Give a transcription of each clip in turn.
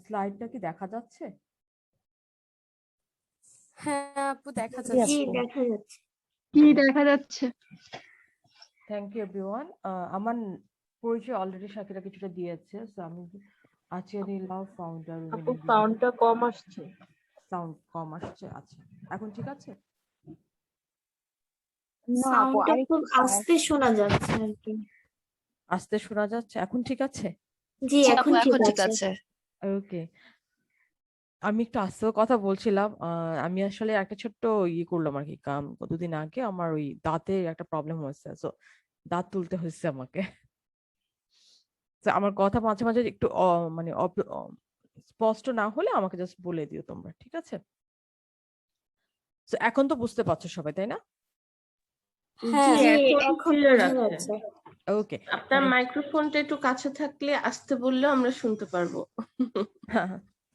স্লাইডটা কি দেখা যাচ্ছে? হ্যাঁ আপু দেখা জি যাচ্ছে। দেখা যাচ্ছে। কি দেখা যাচ্ছে? Thank you everyone. আমার পরিচয় অলরেডি শাকিরা কিছুটা দিয়েছে। সো আমি আচিয়ারি লাভ ফাউন্ডার। আপু সাউন্ডটা কম আসছে। সাউন্ড কম আসছে? আচ্ছা, এখন ঠিক আছে? না আপু, সাউন্ডটা আরেকটু খুব আস্তে শোনা যাচ্ছে আর কি। আস্তে শোনা যাচ্ছে? এখন ঠিক আছে? জি জি এখন আপু ঠিক এখন ঠিক আছে। আছে। ওকে, আমি একটু আস্তেও কথা বলছিলাম। আমি আসলে একটা ছোট্ট করলাম আর কি, কতদিন আগে আমার ওই দাঁতের একটা প্রবলেম হয়েছে, তো দাঁত তুলতে হয়েছে আমাকে। তো আমার কথা মাঝে মাঝে একটু মানে স্পষ্ট না হলে আমাকে জাস্ট বলে দিও তোমরা, ঠিক আছে? তো এখন তো বুঝতে পারছো সবাই, তাই না? হ্যাঁ জি এখন এখন ক্লিয়ার বোঝা আছে। যাচ্ছে। ওকে, আপনার মাইক্রোফোনটা একটু কাছে থাকলে আসতে বললেও আমরা শুনতে পারবো।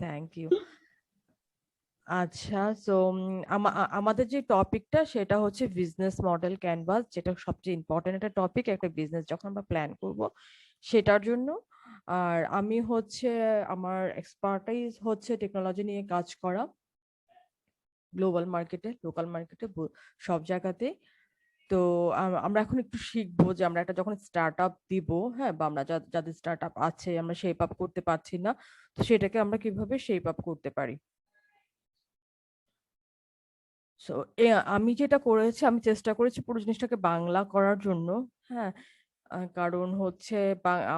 Thank you. আচ্ছা, তো আমাদের যে টপিকটা সেটা হচ্ছে বিজনেস মডেল ক্যানভাস, যেটা সবচেয়ে ইম্পর্টেন্ট একটা টপিক একটা বিজনেস যখন আমরা প্ল্যান করব সেটার জন্য। আর আমি হচ্ছে, আমার এক্সপার্টাইজ হচ্ছে টেকনোলজি নিয়ে কাজ করা, গ্লোবাল মার্কেটে, লোকাল মার্কেটে, সব জায়গাতে। তো আমরা এখন একটু শিখবো যে আমরা একটা যখন স্টার্ট আপ দিব, হ্যাঁ, বা আমরা যাদের স্টার্ট আপ আছে আমরা শেপ আপ করতে পারছি না, তো সেটাকে আমরা কিভাবে শেপ আপ করতে পারি। সো আমি যেটা করেছি, আমি চেষ্টা করেছি পুরো জিনিসটাকে বাংলা করার জন্য। হ্যাঁ, কারণ হচ্ছে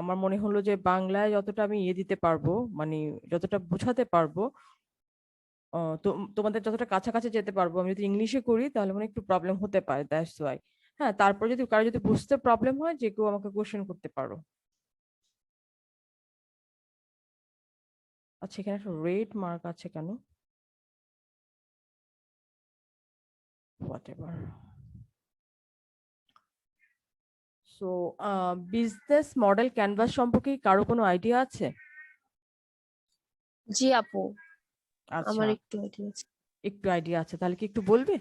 আমার মনে হলো যে বাংলায় যতটা আমি দিতে পারবো, মানে যতটা বোঝাতে পারবো, তো তোমাদের যতটা কাছাকাছি যেতে পারবো, আমি যদি ইংলিশে করি তাহলে মানে একটু প্রবলেম হতে পারে, দ্যাটস ওয়াই। হ্যাঁ, তারপর যদি কারো যদি বুঝতে প্রবলেম হয়, যে কেউ আমাকে কোশ্চেন করতে পারো। আচ্ছা, এখানে একটা রেড মার্ক আছে কেন? What ever. So business model canvas সম্পর্কে কারো কোনো আইডিয়া আছে? জি আপু আচ্ছা, আমার একটু idea আছে। একটু আইডিয়া আছে, তাহলে কি একটু বলবে?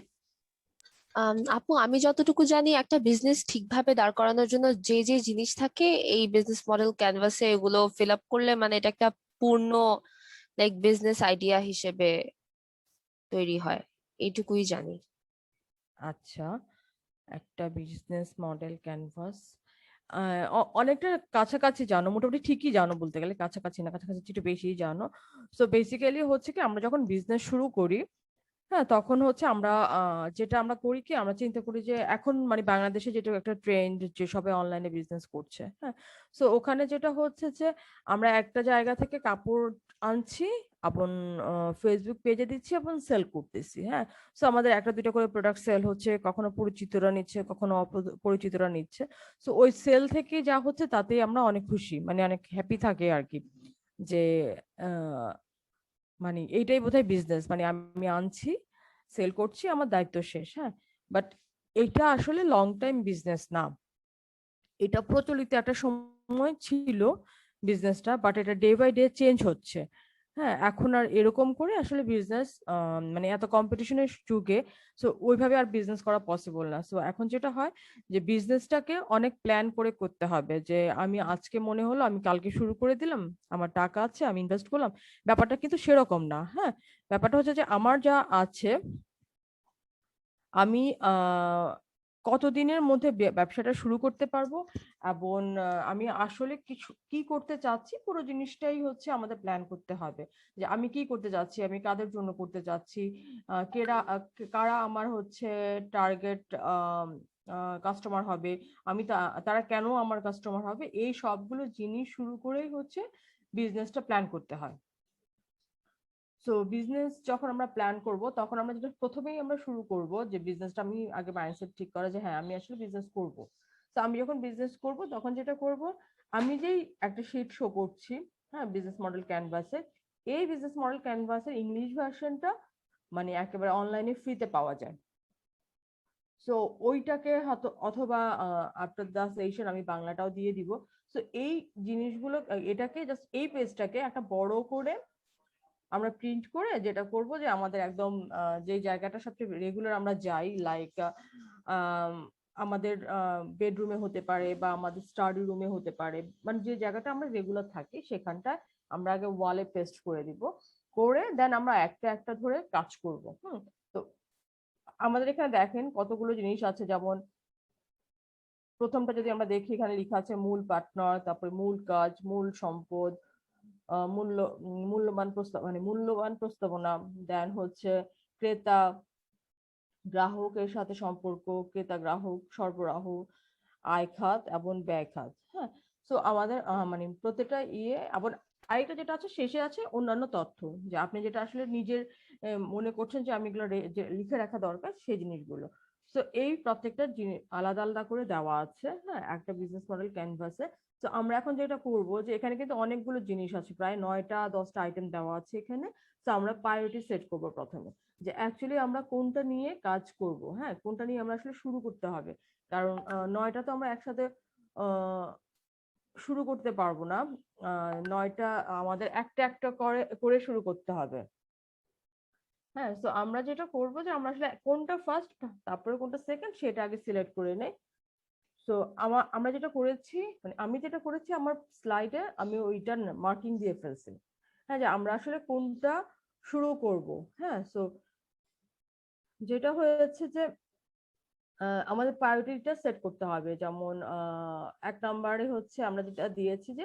আপু আমি যতটুকু জানি একটা বিজনেস ঠিকভাবে দাঁড় করানোর জন্য যে যে জিনিস থাকে এই বিজনেস মডেল ক্যানভাসে এগুলো ফিল আপ করলে মানে এটা একটা পূর্ণ লাইক বিজনেস আইডিয়া হিসেবে তৈরি হয়, এইটুকুই জানি। আচ্ছা, একটা বিজনেস মডেল ক্যানভাস অনেকটা কাছাকাছি জানো, মোটামুটি ঠিকই জানো, বলতে গেলে কাছাকাছি না, কাছাকাছি একটু বেশি জানো। সো বেসিক্যালি হচ্ছে কি, আমরা যখন বিজনেস শুরু করি, হ্যাঁ, তখন হচ্ছে আমরা যেটা আমরা করি কি, আমরা চিন্তা করি যে এখন মানে বাংলাদেশে যেটা একটা ট্রেন্ড, যে সবাই অনলাইনে বিজনেস করছে, হ্যাঁ। সো ওখানে যেটা হচ্ছে যে আমরা একটা জায়গা থেকে কাপড় আনছি, আপন ফেসবুক পেজে দিচ্ছি, আপন সেল করতেছি, হ্যাঁ। সো আমাদের একটা দুইটা করে প্রোডাক্ট সেল হচ্ছে, কখনো পরিচিতরা নিচ্ছে, কখনো অপরিচিতরা নিচ্ছে। সো ওই সেল থেকে যা হচ্ছে তাতেই আমরা অনেক খুশি, মানে অনেক হ্যাপি থাকে আর কি, যে আহ মানে এইটাই বোধহয় বিজনেস, মানে আমি আনছি, সেল করছি, আমার দায়িত্ব শেষ, হ্যাঁ। বাট এটা আসলে লং টাইম বিজনেস না। এটা প্রচলিত একটা সময় ছিল বিজনেসটা, বাট এটা ডে বাই ডে চেঞ্জ হচ্ছে। হ্যাঁ, এখন আর এরকম করে আসলে বিজনেস, মানে এত কম্পিটিশনের যুগে, সো ওইভাবে আর বিজনেস করা পসিবল না। সো এখন যেটা হয় যে বিজনেসটাকে অনেক প্ল্যান করে করতে হবে, যে আমি আজকে মনে হলো আমি কালকে শুরু করে দিলাম, আমার টাকা আছে আমি ইনভেস্ট করলাম, ব্যাপারটা কিন্তু সেরকম না। হ্যাঁ, ব্যাপারটা হচ্ছে যে আমার যা আছে, আমি কতদিনের মধ্যে ব্যবসাটা শুরু করতে পারবো, এবং আমি আসলে কিছু কি করতে চাচ্ছি, পুরো জিনিসটাই হচ্ছে আমাদের প্ল্যান করতে হবে, যে আমি কি করতে যাচ্ছি, আমি কাদের জন্য করতে যাচ্ছি, কারা আমার হচ্ছে টার্গেট কাস্টমার হবে, আমি তারা কেন আমার কাস্টমার হবে, এই সবগুলো জিনিস শুরু করেই হচ্ছে বিজনেসটা প্ল্যান করতে হয়। সো বিজনেস যখন আমরা প্ল্যান করব, তখন আমরা যেটা প্রথমেই আমরা শুরু করব, যে বিজনেসটা আমি আগে মাইন্ডসেট ঠিক করা, যে হ্যাঁ আমি আসলে বিজনেস করব। তো আমি যখন বিজনেস করব তখন যেটা করব, আমি যেই একটা শিট শো করছি, হ্যাঁ, বিজনেস মডেল ক্যানভাসে, এই বিজনেস মডেল ক্যানভাসের ইংলিশ ভার্সনটা মানে একেবারে অনলাইনে ফ্রিতে পাওয়া যায়। সো ওইটাকে হয়তো, অথবা আফটার দ্য সেশন আমি বাংলাটাও দিয়ে দিব। সো এই জিনিসগুলো, এটাকে জাস্ট এই পেজটাকে একটা বড় করে আমরা প্রিন্ট করে যেটা করব, যে আমাদের একদম যে জায়গাটার সাথে রেগুলার আমরা যাই, লাইক আমাদের বেডরুমে হতে পারে, বা আমাদের স্টাডি রুমে হতে পারে, মানে যে জায়গাটা আমরা রেগুলার থাকি সেখানটায় আমরা আগে ওয়ালে পেস্ট করে দিব, করে দেন আমরা একটা একটা ধরে কাজ করব। তো আমাদের এখানে দেখেন কতগুলো জিনিস আছে, যেমন প্রথমটা যদি আমরা দেখি, এখানে লেখা আছে মূল পার্টনার, তারপরে মূল কাজ, মূল সম্পদ, মূল্যবান প্রস্তাবনা, দেন হচ্ছে ক্রেতা গ্রাহকের সাথে সম্পর্ক, ক্রেতা গ্রাহক সরবরাহ, আয় খাত এবং ব্যয় খাত। হ্যাঁ, তো আমাদের মানে প্রত্যেকটা আবার আরেকটা যেটা আছে শেষে আছে অন্যান্য তথ্য, যে আপনি যেটা আসলে নিজের মনে করছেন যে আমি এগুলো লিখে রাখা দরকার সেই জিনিসগুলো। তো এই প্রত্যেকটা আলাদা আলাদা করে দেওয়া আছে, হ্যাঁ, একটা বিজনেস মডেল ক্যানভাসে। তো আমরা এখন যেটা করব, যে এখানে কিন্তু অনেকগুলো জিনিস আছে, প্রায় 9টা 10টা আইটেম দেওয়া আছে এখানে। তো আমরা প্রায়োরিটি সেট করব প্রথমে, যে অ্যাকচুয়ালি আমরা কোনটা নিয়ে কাজ করব, হ্যাঁ, কোনটা নিয়ে আমরা আসলে শুরু করতে হবে। কারণ 9টা তো আমরা একসাথে শুরু করতে পারবো না, 9টা আমাদের একটা একটা করে করে শুরু করতে হবে। হ্যাঁ, তো আমরা যেটা করবো, যে আমরা আসলে কোনটা ফার্স্ট তারপরে কোনটা সেকেন্ড সেটা আগে সিলেক্ট করে নেই। তো আমরা যেটা করেছি, মানে আমি যেটা করেছি আমার স্লাইডে আমি ওইটার মার্কিং দিয়ে ফেলছি, হ্যাঁ, যে আমরা আসলে কোনটা শুরু করব। হ্যাঁ, তো যেটা হয়েছে যে আমাদের প্রায়োরিটিটা সেট করতে হবে। যেমন 1 নম্বরে হচ্ছে আমরা যেটা দিয়েছি, যে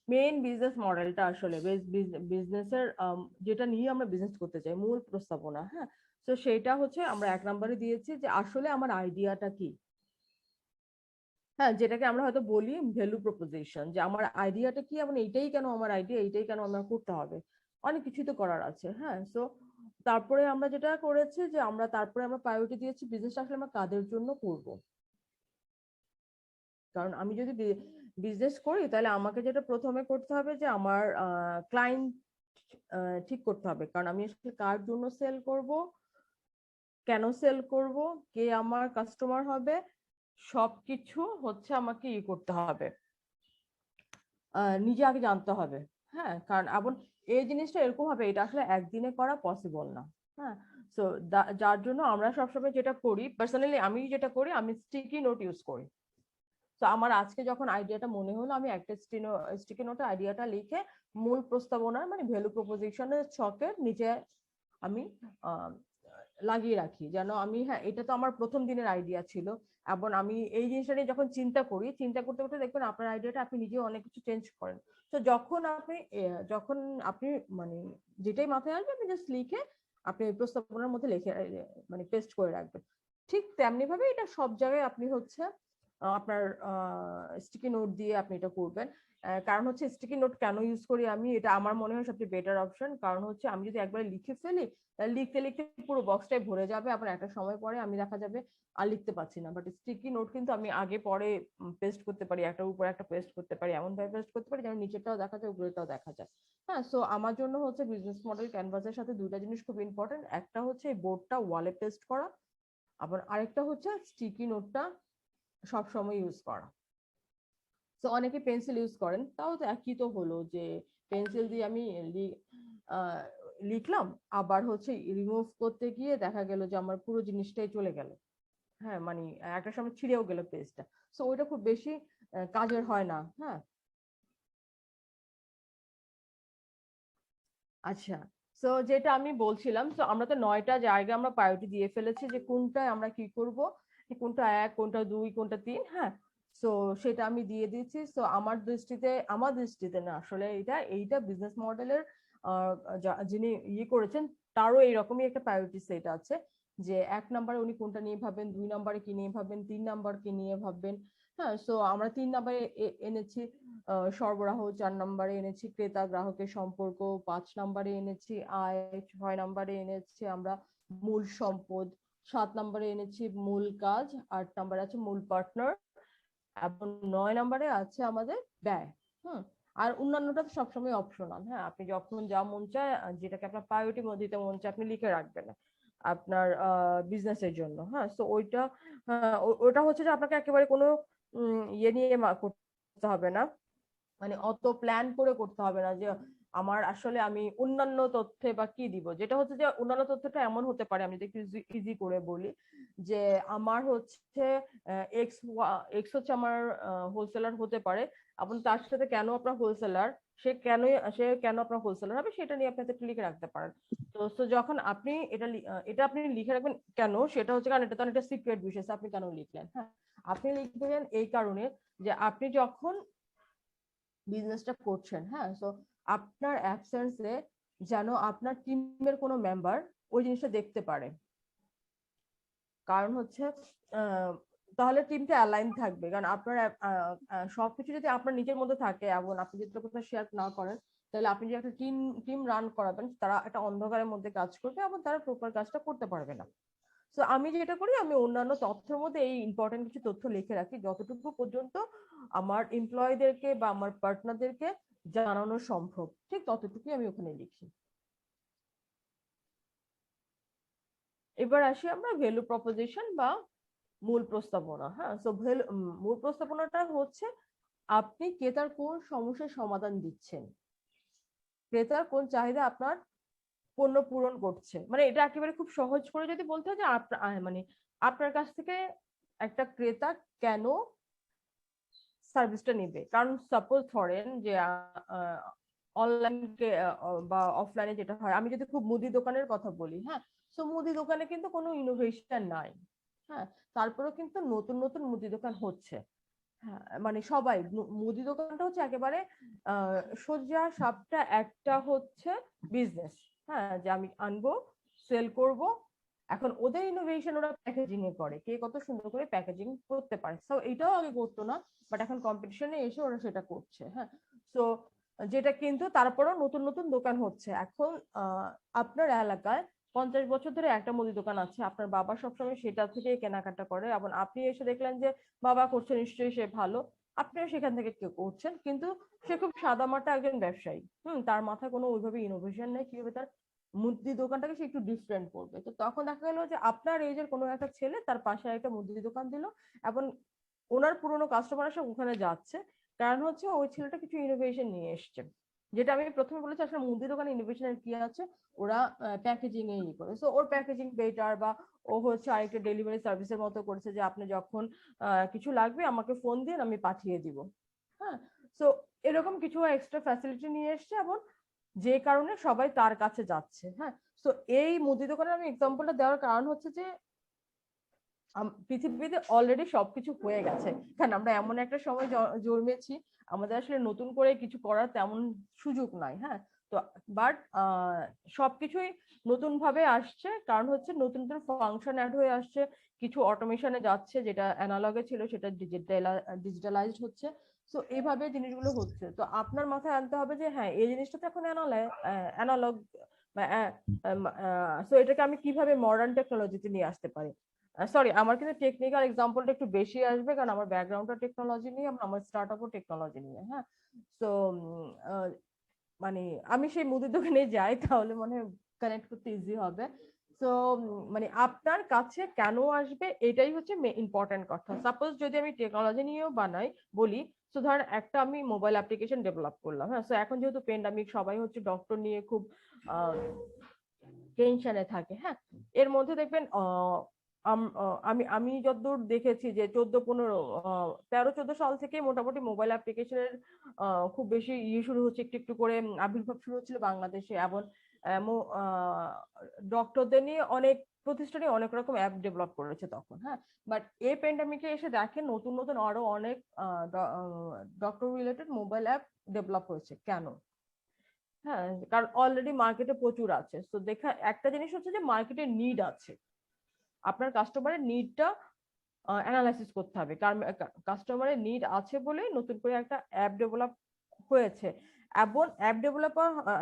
মেইন বিজনেস মডেলটা আসলে বিজনেসের যেটা নিয়ে আমরা বিজনেস করতে চাই, মূল প্রস্তাবনা। হ্যাঁ, তো সেইটা হচ্ছে আমরা 1 নম্বরে দিয়েছি, যে আসলে আমার আইডিয়াটা কি। হ্যাঁ, যেটাকে আমরা হয়তো বলি ভ্যালু প্রপোজিশন, যে আমার আইডিয়াটা কি এবং এইটাই কেন আমার আইডিয়া, এইটাই কেন আমার করতে হবে, অনেক কিছুই তো করার আছে। হ্যাঁ, তো তারপরে আমরা যেটা করেছি, যে তারপরে আমরা প্রায়োরিটি দিয়েছি বিজনেসটা আসলে আমরা কাদের জন্য করব। কারণ আমি যদি বিজনেস করি, তাহলে আমাকে যেটা প্রথমে করতে হবে, যে আমার ক্লায়েন্ট ঠিক করতে হবে। কারণ আমি আসলে কার জন্য সেল করব, কেন সেল করব, কে আমার কাস্টমার হবে, সবকিছু হচ্ছে আমাকে করতে হবে, নিজে আগে জানতে হবে। হ্যাঁ, কারণ এখন এই জিনিসটা এরকম হবে, এটা আসলে একদিনে করা পসিবল না। হ্যাঁ, তো যার জন্য আমরা সবসময় যেটা করি, পার্সোনালি আমি যেটা করি, আমি স্টিকি নোট ইউজ করি। তো আমার আজকে যখন আইডিয়াটা মনে হলো, আমি একটা স্টিকি নোটে আইডিয়াটা লিখে মূল প্রস্তাবনার মানে ভ্যালু প্রপোজিশনের ছকের নিচে আমি লাগিয়ে রাখি, যেন আমি, হ্যাঁ, এটা তো আমার প্রথম দিনের আইডিয়া ছিল। এবং আমি এই জিনিসটা নিয়ে যখন চিন্তা করতে করতে দেখবেন আপনার আইডিয়াটা আপনি নিজেও অনেক কিছু চেঞ্জ করেন। তো যখন আপনি মানে যেটাই মাথায় আসবে আপনি জাস্ট লিখে আপনি প্রস্তাবনার মধ্যে লিখে মানে পেস্ট করে রাখবেন। ঠিক তেমনি ভাবে এটা সব জায়গায় আপনি হচ্ছে আপনার স্টিকি নোট দিয়ে আপনি এটা করবেন। কারণ হচ্ছে স্টিকি নোট কেন ইউজ করি আমি, এটা আমার মনে হয় সবচেয়ে বেটার অপশন। কারণ হচ্ছে আমি যদি একবার লিখে ফেলি, লিখতে লিখতে পুরো বক্সটাই ভরে যাবে, আবার একটা সময় পরে আমি দেখা যাবে আর লিখতে পারছি না। বাট স্টিকি নোট কিন্তু আমি আগে পরে পেস্ট করতে পারি, একটার উপর একটা পেস্ট করতে পারি, এমন ভাবে পেস্ট করতে পারি যেন নিচেরটাও দেখা যায় উপরেরটাও দেখা যায়। হ্যাঁ, সো আমার জন্য হচ্ছে বিজনেস মডেল ক্যানভাসের সাথে দুইটা জিনিস খুব ইম্পর্টেন্ট। একটা হচ্ছে এই বোর্ডটা ওয়ালে পেস্ট করা, আবার আরেকটা হচ্ছে স্টিকি নোটটা সব সময় ইউজ করা। তো অনেকে পেন্সিল ইউজ করেন, তাও তো একই তো হলো, যে পেন্সিল দিয়ে আমি লিখলাম, আবার হচ্ছে রিমুভ করতে গিয়ে দেখা গেল যে আমার পুরো জিনিসটাই চলে গেল। হ্যাঁ, মানে একটা সময় ছিঁড়েও গেল পেজটা। সো ওইটা খুব বেশি কাজের হয় না। হ্যাঁ, আচ্ছা, তো যেটা আমি বলছিলাম, তো আমরা তো 9টা জায়গা আমরা প্রায়োরিটি দিয়ে ফেলেছি, যে কোনটায় আমরা কি করব, কোনটা 1, কোনটা 2, কোনটা 3। হ্যাঁ, তো সেটা আমি দিয়ে দিয়েছি। তো আমার দৃষ্টিতে না, আসলে এইটা বিজনেস মডেলের যিনি করেছেন তারও এইরকমই একটা প্রায়োরিটি সেট আছে, যে 1 নম্বরে উনি কোনটা নিয়ে ভাববেন, 2 নম্বরে কি নিয়ে ভাববেন, 3 নম্বর কি নিয়ে ভাববেন। হ্যাঁ, তো আমরা 3 নম্বরে এনেছি সরবরাহ, 4 নম্বরে এনেছি ক্রেতা গ্রাহকের সম্পর্ক, 5 নম্বরে এনেছি আয়, 6 নম্বরে এনেছি আমরা মূল সম্পদ, 7 নম্বরে এনেছি মূল কাজ, 8 নম্বরে আছে মূল পার্টনার, এবং 9 নম্বরে আছে আমাদের ব্যয়। হুম, আর অন্যান্যটা তো সবসময় অপশনাল। হ্যাঁ, আপনি যখন যা মন চায়, যেটাকে আপনার প্রায়োরিটি দিতে মন চায়, আপনি লিখে রাখবেন আপনার বিজনেসের জন্য। হ্যাঁ, তো ওটা হচ্ছে যে আপনাকে একেবারে কোনো নিয়ে করতে হবে না, মানে অত প্ল্যান করে করতে হবে না, যে আমার আসলে আমি অন্যান্য তথ্যে বা কি দিব, যেটা হচ্ছে যে অন্যান্য তথ্যটা এমন হতে পারে, আমি যদি একটু ইজি করে বলি, যে আমার হচ্ছে এক্স এক্স হচ্ছে আমার হোলসেলার হতে পারে, আপনি তার সাথে কেন আপনার হোলসেলার, সে কেন আপনার হোলসেলার হবে সেটা নিয়ে আপনি একটা লিখে রাখতে পারেন। তো যখন আপনি এটা আপনি লিখে রাখবেন কেন, সেটা হচ্ছে কারণ এটা তো একটা সিক্রেট বিষয়, আপনি কেন লিখলেন, হ্যাঁ আপনি লিখবেন এই কারণে যে আপনি যখন বিজনেসটা করছেন, হ্যাঁ তো আপনার অ্যাবসেন্সে যেন আপনার টিমের কোনো মেম্বার ওই জিনিসটা দেখতে পারে। কারণ হচ্ছে আহ, তাহলে টিমটা অ্যালাইন থাকবে, কারণ আপনার সবকিছু যদি আপনার নিজের মধ্যে থাকে এবং আপনি যদি কোথাও শেয়ার না করেন, তাহলে আপনি যে একটা টিম রান করাবেন, তারা একটা অন্ধকারের মধ্যে কাজ করবে এবং তারা প্রপার কাজটা করতে পারবে না। তো আমি যেটা করি, আমি অন্যান্য তথ্যের মধ্যে এই ইম্পর্টেন্ট কিছু তথ্য লিখে রাখি, যতটুকু পর্যন্ত আমার এমপ্লয়ীদেরকে বা আমার পার্টনারদেরকে জানানো সম্ভব, ঠিক ততটুকুই আমি ওখানে লিখি। এবার আসি আমরা ভ্যালু প্রপোজিশন বা মূল প্রস্তাবনা। হ্যাঁ, তো মূল প্রস্তাবনাটা হচ্ছে আপনি ক্রেতার কোন সমস্যার সমাধান দিচ্ছেন, ক্রেতার কোন চাহিদা আপনার পণ্য পূরণ করছে। মানে এটা একেবারে খুব সহজ করে যদি বলতে হয় যে মানে আপনার কাছ থেকে একটা ক্রেতা কেন সার্ভিসটা নিবে। কারণ সাপোজ ধরেন যে অনলাইন বা অফলাইনে যেটা হয়, আমি যদি খুব মুদি দোকানের কথা বলি, হ্যাঁ তো মুদি দোকানে কিন্তু কোনো ইনোভেশন নাই, হ্যাঁ তারপরেও কিন্তু নতুন নতুন মুদি দোকান হচ্ছে। হ্যাঁ মানে সবাই মুদি দোকানটা হচ্ছে একেবারে সোজা সাপটা একটা হচ্ছে বিজনেস, হ্যাঁ যে আমি আনবো, সেল করব। এখন ওদের ইনোভেশন ওরা প্যাকেজিং এ করে, কে কত সুন্দর করে প্যাকেজিং করতে পারে, তো এটাও আগে করতো না, বাট এখন কম্পিটিশনে এসে ওরা সেটা করছে। হ্যাঁ তো যেটা কিন্তু তারপরেও নতুন নতুন দোকান হচ্ছে এখন। আপনার এলাকায় 50 বছর ধরে একটা মুদি দোকান আছে, আপনার বাবা সবসময় সেটা থেকে কেনাকাটা করে, এবং আপনি এসে দেখলেন যে বাবা করছে, নিশ্চয়ই সে ভালো, আপনিও সেখান থেকে কেউ করছেন, কিন্তু সে খুব সাদামাটা একজন ব্যবসায়ী, তার মাথায় কোনো ওইভাবে ইনোভেশন নেই কিভাবে তার মুদি দোকানটাকে সে একটু ডিফারেন্ট করবে। তো তখন দেখা গেল যে আপনার এজের কোনো একটা ছেলে তার পাশে একটা মুদি দোকান দিল, এবং ওনার পুরোনো কাস্টমার সব ওখানে যাচ্ছে, কারণ হচ্ছে ওই ছেলেটা কিছু ইনোভেশন নিয়ে এসছে। যেটা আমি প্রথমে বলেছি, আসলে মুদি দোকানে ইনোভেশনের কি আছে, ওরা প্যাকেজিং এ করে, সো ওর প্যাকেজিং বেটার, বা ও হচ্ছে আরেকটা ডেলিভারি সার্ভিসের মতো করেছে, যে আপনি যখন কিছু লাগবে আমাকে ফোন দিন, আমি পাঠিয়ে দিব। হ্যাঁ তো এরকম কিছু এক্সট্রা ফ্যাসিলিটি নিয়ে এসছে, এবং যে কারণে সবাই তার কাছে যাচ্ছে। হ্যাঁ তো এই মুদি দোকানের আমি এক্সাম্পলটা দেওয়ার কারণ হচ্ছে যে পৃথিবীতে অলরেডি সবকিছু হয়ে গেছে, কারণ আমরা এমন একটা সময় জন্মেছি, আমাদের আসলে নতুন করে কিছু করার তেমন সুযোগ নাই। হ্যাঁ তো বাট সবকিছুই নতুন ভাবে আসছে, কারণ হচ্ছে নতুন নতুন ফাংশন অ্যাড হয়ে আসছে, কিছু অটোমেশনে যাচ্ছে, যেটা অ্যানালগে ছিল সেটা ডিজিটালাইজড হচ্ছে। তো এইভাবে জিনিসগুলো হচ্ছে, তো আপনার মাথায় আনতে হবে যে হ্যাঁ এই জিনিসটা তো এখন অ্যানালগ, তো এটাকে আমি কিভাবে মডার্ন টেকনোলজিতে নিয়ে আসতে পারি। সরি, আমার কিন্তু টেকনিক্যাল এক্সাম্পলটা একটু বেশি আসবে, কারণ আমার ব্যাকগ্রাউন্ডটা টেকনোলজি নিয়ে, আমার স্টার্ট আপও টেকনোলজি নিয়ে। হ্যাঁ তো মানে আমি সেই মুদির দোকানে যাই, তাহলে মনে হয় কানেক্ট করতে ইজি হবে। তো মানে আপনার কাছে কেন আসবে, এটাই হচ্ছে ইম্পর্টেন্ট কথা। সাপোজ যদি আমি টেকনোলজি নিয়েও বলি, তো ধর একটা আমি মোবাইল অ্যাপ্লিকেশন ডেভেলপ করলাম, হ্যাঁ তো এখন যেহেতু পেন্ডামিক, সবাই হচ্ছে ডক্টর নিয়ে খুব টেনশনে থাকে। হ্যাঁ এর মধ্যে দেখবেন আমি আমি যতদূর দেখেছি যে 14-15 13-14 সাল থেকে মোটামুটি মোবাইল অ্যাপ্লিকেশনের খুব বেশি শুরু হচ্ছে, একটু একটু করে আবির্ভাব শুরু হচ্ছিল বাংলাদেশে, এবং ডক্টরদের নিয়ে অনেক প্রতিষ্ঠানে অনেক রকম অ্যাপ ডেভেলপ করেছে তখন। হ্যাঁ বাট এই প্যান্ডামিকে এসে দেখেন নতুন নতুন আরো অনেক doctor related mobile app develop হয়েছে। কেন? হ্যাঁ কারণ অলরেডি মার্কেটে প্রচুর আছে। তো দেখা একটা জিনিস হচ্ছে যে মার্কেটে নিড আছে, আপনার কাস্টমারের নিডটা অ্যানালাইসিস করতে হবে, কারণ কাস্টমারের নিড আছে বলেই নতুন করে একটা অ্যাপ ডেভেলপ হয়েছে। এবং অ্যাপ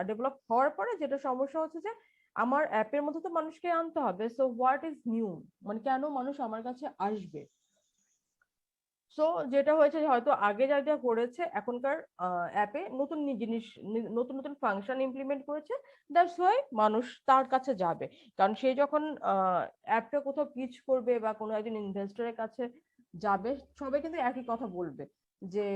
ডেভেলপ হওয়ার পরে যেটা সমস্যা হচ্ছে যে আমার অ্যাপের মধ্যে তো মানুষকে আনতে হবে, সো হোয়াট ইজ নিউ, মানে কেন মানুষ আমার কাছে আসবে। সো যেটা হয়েছে যে হয়তো আগে যা যা করেছে, এখনকার অ্যাপে নতুন জিনিস, নতুন নতুন ফাংশন ইমপ্লিমেন্ট করেছে, দ্যাটস ওয়াই মানুষ তার কাছে যাবে। কারণ সে যখন অ্যাপটা কোথাও পিচ করবে বা কোনো একজন ইনভেস্টরের কাছে যাবে, সবাই কিন্তু একই কথা বলবে যে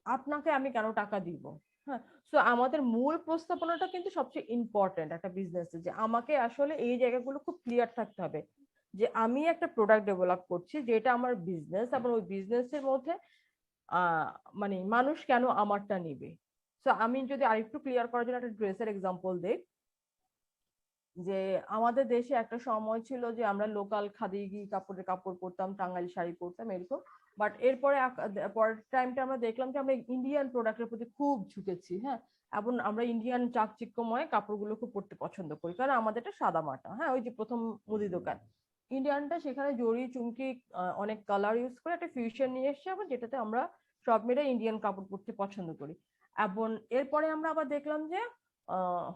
আপনাকে আমি কেন টাকা দিব, হ্যাঁ, সো আমাদের মূল প্রস্তাবনাটা কিন্তু সবচেয়ে ইম্পর্টেন্ট একটা বিজনেসে, যে আমাকে আসলে এই জায়গাগুলো খুব ক্লিয়ার থাকতে হবে যে আমি একটা প্রোডাক্ট ডেভেলপ করছি যেটা আমার বিজনেস, এবং ওই বিজনেসের মধ্যে আহ মানে মানুষ কেন আমারটা নিবে। সো আমি যদি আরেকটু ক্লিয়ার করার জন্য একটা ড্রেসের এক্সাম্পল দেই, যে আমাদের দেশে একটা সময় ছিল যে আমরা লোকাল খাদি কাপড় পরতাম, টাঙ্গাইল শাড়ি পরতাম এরকম, বাট এরপরে পরের টাইমটা আমরা দেখলাম যে আমরা ইন্ডিয়ান প্রোডাক্টের প্রতি খুব ঝুঁকেছি। হ্যাঁ, এবং আমরা ইন্ডিয়ান চাকচিক্যময় কাপড়গুলো খুব পরতে পছন্দ করি, কারণ আমাদের এটা সাদা মাটা। হ্যাঁ, ওই যে প্রথম মুদি দোকান ইন্ডিয়ানটা, সেখানে জড়ি চুমকি অনেক কালার ইউজ করে একটা ফিউশন নিয়ে এসেছে, আবার যেটাতে আমরা সব মেয়েরা ইন্ডিয়ান কাপড় পরতে পছন্দ করি। এবং এরপরে আমরা আবার দেখলাম যে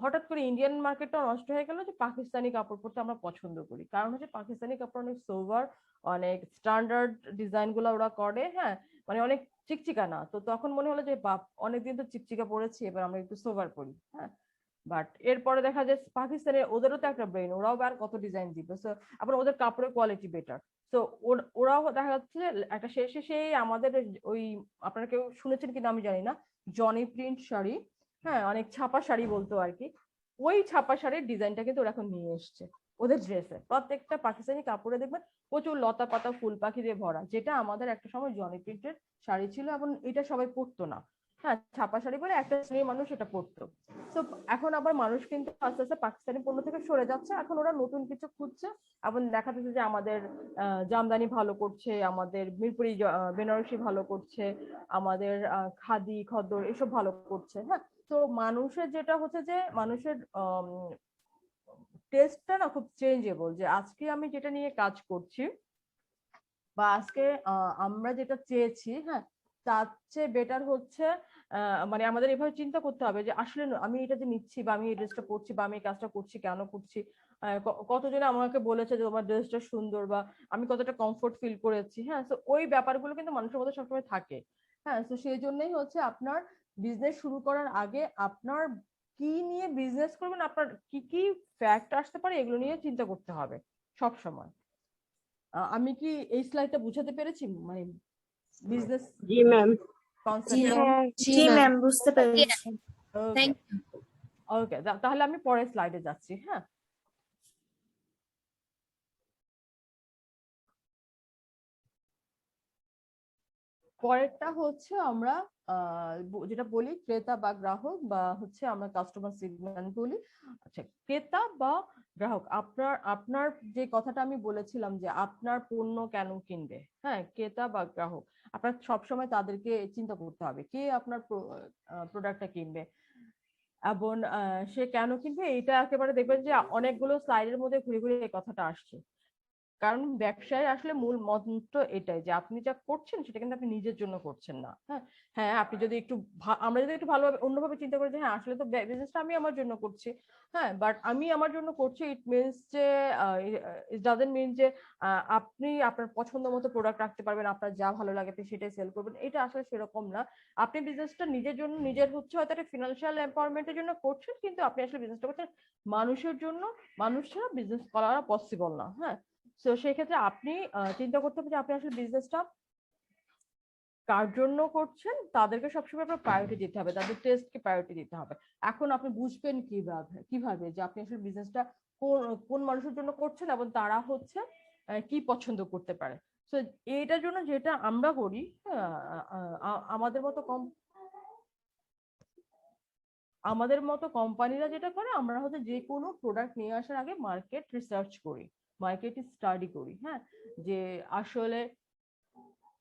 হঠাৎ করে ইন্ডিয়ান মার্কেটটা নষ্ট হয়ে গেল, যে পাকিস্তানি কাপড় পরতে আমরা পছন্দ করি, কারণ হচ্ছে পাকিস্তানি কাপড় অনেক সোভার, অনেক স্ট্যান্ডার্ড ডিজাইন গুলো ওরা করে। হ্যাঁ, মানে অনেক চিকচিকা না, তো তখন মনে হলো যে বাপ অনেকদিন তো চিকচিকা পরেছি, এবার আমরা একটু সোভার পরি। হ্যাঁ, বাট এরপরে দেখা যায় পাকিস্তানের ওদেরও তো একটা ব্রেন, ওরাও আর কত ডিজাইন দিবে, সো আবার ওদের কাপড়ের কোয়ালিটি বেটার। তো ওরাও দেখা যাচ্ছে যে একটা শেষে সেই আমাদের ওই, আপনারা কেউ শুনেছেন কিনা আমি জানি না, জনি প্রিন্ট শাড়ি, হ্যাঁ অনেক ছাপা শাড়ি বলতো আর কি, ওই ছাপা শাড়ির ডিজাইনটা কিন্তু ওরা এখন নিয়ে এসছে ওদের ড্রেসে। প্রত্যেকটা পাকিস্তানি কাপড়ে দেখবেন প্রচুর লতা পাতা ফুল পাখি দিয়ে ভরা, যেটা আমাদের একটা সময় জনি প্রিন্টের শাড়ি ছিল, এবং এটা সবাই পরতো না। হ্যাঁ, ছাপা শাড়ি বলে একটা শ্রেণীর মানুষ এটা পরতো। তো এখন আবার মানুষ কিন্তু আস্তে আস্তে পাকিস্তানি পণ্য থেকে সরে যাচ্ছে, এখন ওরা নতুন কিছু খুঁজছে, এবং দেখা যাচ্ছে যে আমাদের জামদানি ভালো করছে, আমাদের মিরপুরি বেনারসি ভালো করছে, আমাদের খাদি খদ্দর এসব ভালো করছে। হ্যাঁ, তো মানুষের যেটা হচ্ছে যে মানুষের টেস্টটা না খুব চেঞ্জেবল, যে আজকে আমি যেটা নিয়ে কাজ করছি বা আজকে আমরা যেটা চেয়েছি, হ্যাঁ তার চেয়ে বেটার হচ্ছে মানে আমাদের এভাবে চিন্তা করতে হবে যে আসলে আমি এটা যে নিচ্ছি, বা আমি এই ড্রেসটা পরছি, বা আমি এই কাজটা করছি কেন করছি, কতজনে আমাকে বলেছে যে তোমার ড্রেসটা সুন্দর, বা আমি কতটা কমফোর্ট ফিল করেছি। হ্যাঁ, তো ওই ব্যাপারগুলো কিন্তু মানুষের মধ্যে সবসময় থাকে। হ্যাঁ, তো সেই জন্যই হচ্ছে আপনার বিজনেস শুরু করার আগে আপনার কি নিয়ে বিজনেস করবেন, আপনার কি কি ফ্যাক্ট আসতে পারে, এগুলো নিয়ে চিন্তা করতে হবে সব সময়। আমি কি এই স্লাইডটা বুঝাতে পেরেছি, মানে বিজনেস জি ম্যাম। জি কনসেপ্টটা? হ্যাঁ, জি জি ম্যাম। ম্যাম বুঝতে পেরেছি। ওকে, থ্যাংক ওকে, তাহলে আমি পরের স্লাইডে যাচ্ছি। হ্যাঁ, পরেরটা হচ্ছে আমরা যেটা বলি ক্রেতা বা গ্রাহক, বা হচ্ছে আমরা কাস্টমার সেগমেন্ট বলি। আচ্ছা, ক্রেতা বা গ্রাহক, আপনার আপনার যে কথাটা আমি বলেছিলাম যে আপনার পণ্য কেন কিনবে, হ্যাঁ ক্রেতা বা গ্রাহক, আপনার সবসময় তাদেরকে চিন্তা করতে হবে কে আপনার প্রোডাক্টটা কিনবে, এবং সে কেন কিনবে। এটা একেবারে দেখবেন যে অনেকগুলো স্লাইডের মধ্যে ঘুরে ঘুরে এই কথাটা আসছে, কারণ ব্যবসায় আসলে মূল মন্ত্র এটাই যে আপনি যা করছেন সেটা কিন্তু আপনি নিজের জন্য করছেন না। হ্যাঁ, হ্যাঁ আপনি যদি একটু আমরা যদি একটু ভালোভাবে অন্যভাবে চিন্তা করি যে হ্যাঁ আসলে তো বিজনেসটা আমি আমার জন্য করছি, হ্যাঁ বাট আমি আমার জন্য করছি, ইট মিনস যে ইট ডাজন্ট মিন যে আপনি আপনার পছন্দ মতো প্রোডাক্ট রাখতে পারবেন, আপনার যা ভালো লাগে আপনি সেটাই সেল করবেন, এটা আসলে সেরকম না। আপনি বিজনেসটা নিজের জন্য, নিজের হচ্ছে হয়তো একটা ফিনান্সিয়াল এম্পাওয়ারমেন্টের জন্য করছেন, কিন্তু আপনি আসলে বিজনেসটা করছেন মানুষের জন্য। মানুষ ছাড়া বিজনেস করা পসিবল না। হ্যাঁ, তো সেই ক্ষেত্রে আপনি চিন্তা করতে হবে যে আপনি আসলে বিজনেসটা কার জন্য করছেন, তাদেরকে সবসময় আপনার প্রায়োরিটি দিতে হবে, তাদের টেস্টকে প্রায়োরিটি দিতে হবে। এখন আপনি বুঝবেন কিভাবে যে আপনি আসলে বিজনেসটা কোন কোন মানুষের জন্য করছেন, এবং তারা হচ্ছে কি পছন্দ করতে পারে। তো এইটার জন্য যেটা আমরা করি, আমাদের মতো আমাদের মতো কোম্পানিরা যেটা করে, আমরা হচ্ছে যে কোনো প্রোডাক্ট নিয়ে আসার আগে মার্কেট রিসার্চ করি, মার্কেট স্টাডি করি। হ্যাঁ, যে আসলে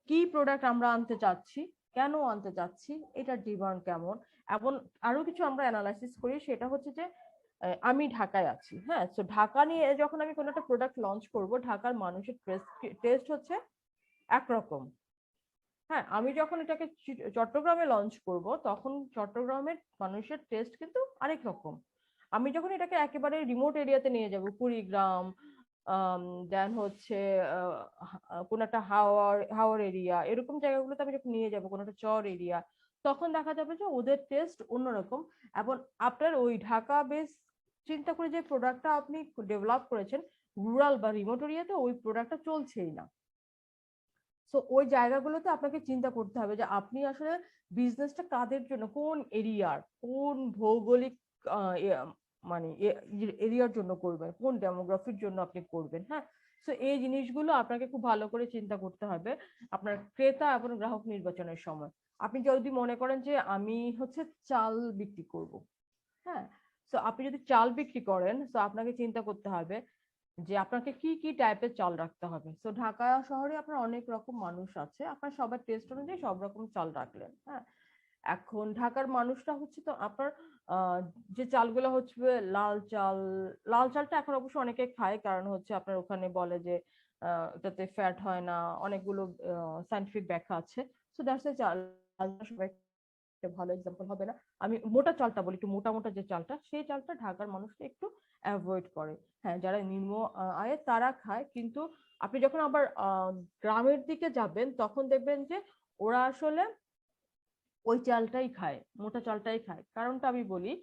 কি প্রোডাক্ট আমরা আনতে চাচ্ছি, কেন আনতে চাচ্ছি, এটার ডিমান্ড কেমন, এবং আরো কিছু আমরা অ্যানালাইসিস করি। সেটা হচ্ছে যে আমি ঢাকায় আছি, হ্যাঁ তো ঢাকা নিয়ে যখন আমি কোনো একটা প্রোডাক্ট লঞ্চ করব, ঢাকার মানুষের টেস্ট হচ্ছে একরকম। হ্যাঁ, আমি যখন এটাকে চট্টগ্রামে লঞ্চ করব, তখন চট্টগ্রামের মানুষের টেস্ট কিন্তু আরেক রকম। আমি যখন এটাকে একেবারে রিমোট এরিয়াতে নিয়ে যাব, কুড়িগ্রাম, দেন হচ্ছে কোন একটা হাওর এরিয়া, এরকম জায়গাগুলোতে আমি যখন নিয়ে যাব, কোন একটা চর এরিয়া, তখন দেখা যাবে যে ওদের টেস্ট অন্যরকম। এবং আপনার ওই ঢাকা বেস চিন্তা করে যে প্রোডাক্টটা আপনি ডেভেলপ করেছেন, রুরাল বা রিমোট এরিয়াতে ওই প্রোডাক্টটা চলছেই না। সো ওই জায়গাগুলোতে আপনাকে চিন্তা করতে হবে যে আপনি আসলে বিজনেসটা কাদের জন্য, কোন এরিয়ার, কোন ভৌগোলিক মানে এরিয়ার জন্য করবেন, কোন ডেমোগ্রাফির জন্য আপনি করবেন। হ্যাঁ, তো এই জিনিসগুলো আপনাকে খুব ভালো করে চিন্তা করতে হবে আপনার ক্রেতা এবং গ্রাহক নির্বাচনের সময়। আপনি যদি মনে করেন যে আমি হচ্ছে চাল বিক্রি করব, হ্যাঁ, তো আপনি যদি চাল বিক্রি করেন তো আপনাকে চিন্তা করতে হবে যে আপনাকে কি কি টাইপের চাল রাখতে হবে। তো ঢাকা শহরে আপনার অনেক রকম মানুষ আছে, আপনার সবার টেস্ট অনুযায়ী সব রকম চাল রাখলেন। হ্যাঁ, এখন ঢাকার মানুষটা হচ্ছে তো আপনার যে চালগুলো হচ্ছে লাল চাল, লাল চালটা এখন অবশ্য অনেকে খায়, কারণ হচ্ছে আপনার ওখানে বলে যে এটাতে ফ্যাট হয় না, অনেকগুলো সায়েন্টিফিক ব্যাখ্যা আছে। সো দ্যাটস চাল সবাই একটা ভালো এক্সাম্পল হবে না। আমি মোটা চালটা বলি, একটু মোটা মোটা যে চালটা, সেই চালটা ঢাকার মানুষকে একটু অ্যাভয়েড করে। হ্যাঁ, যারা নিম্ন আয়ে তারা খায়, কিন্তু আপনি যখন আবার গ্রামের দিকে যাবেন তখন দেখবেন যে ওরা আসলে ওই চালটাই খায়, মোটা চালটাই খায়। কারণটা আমি বলি,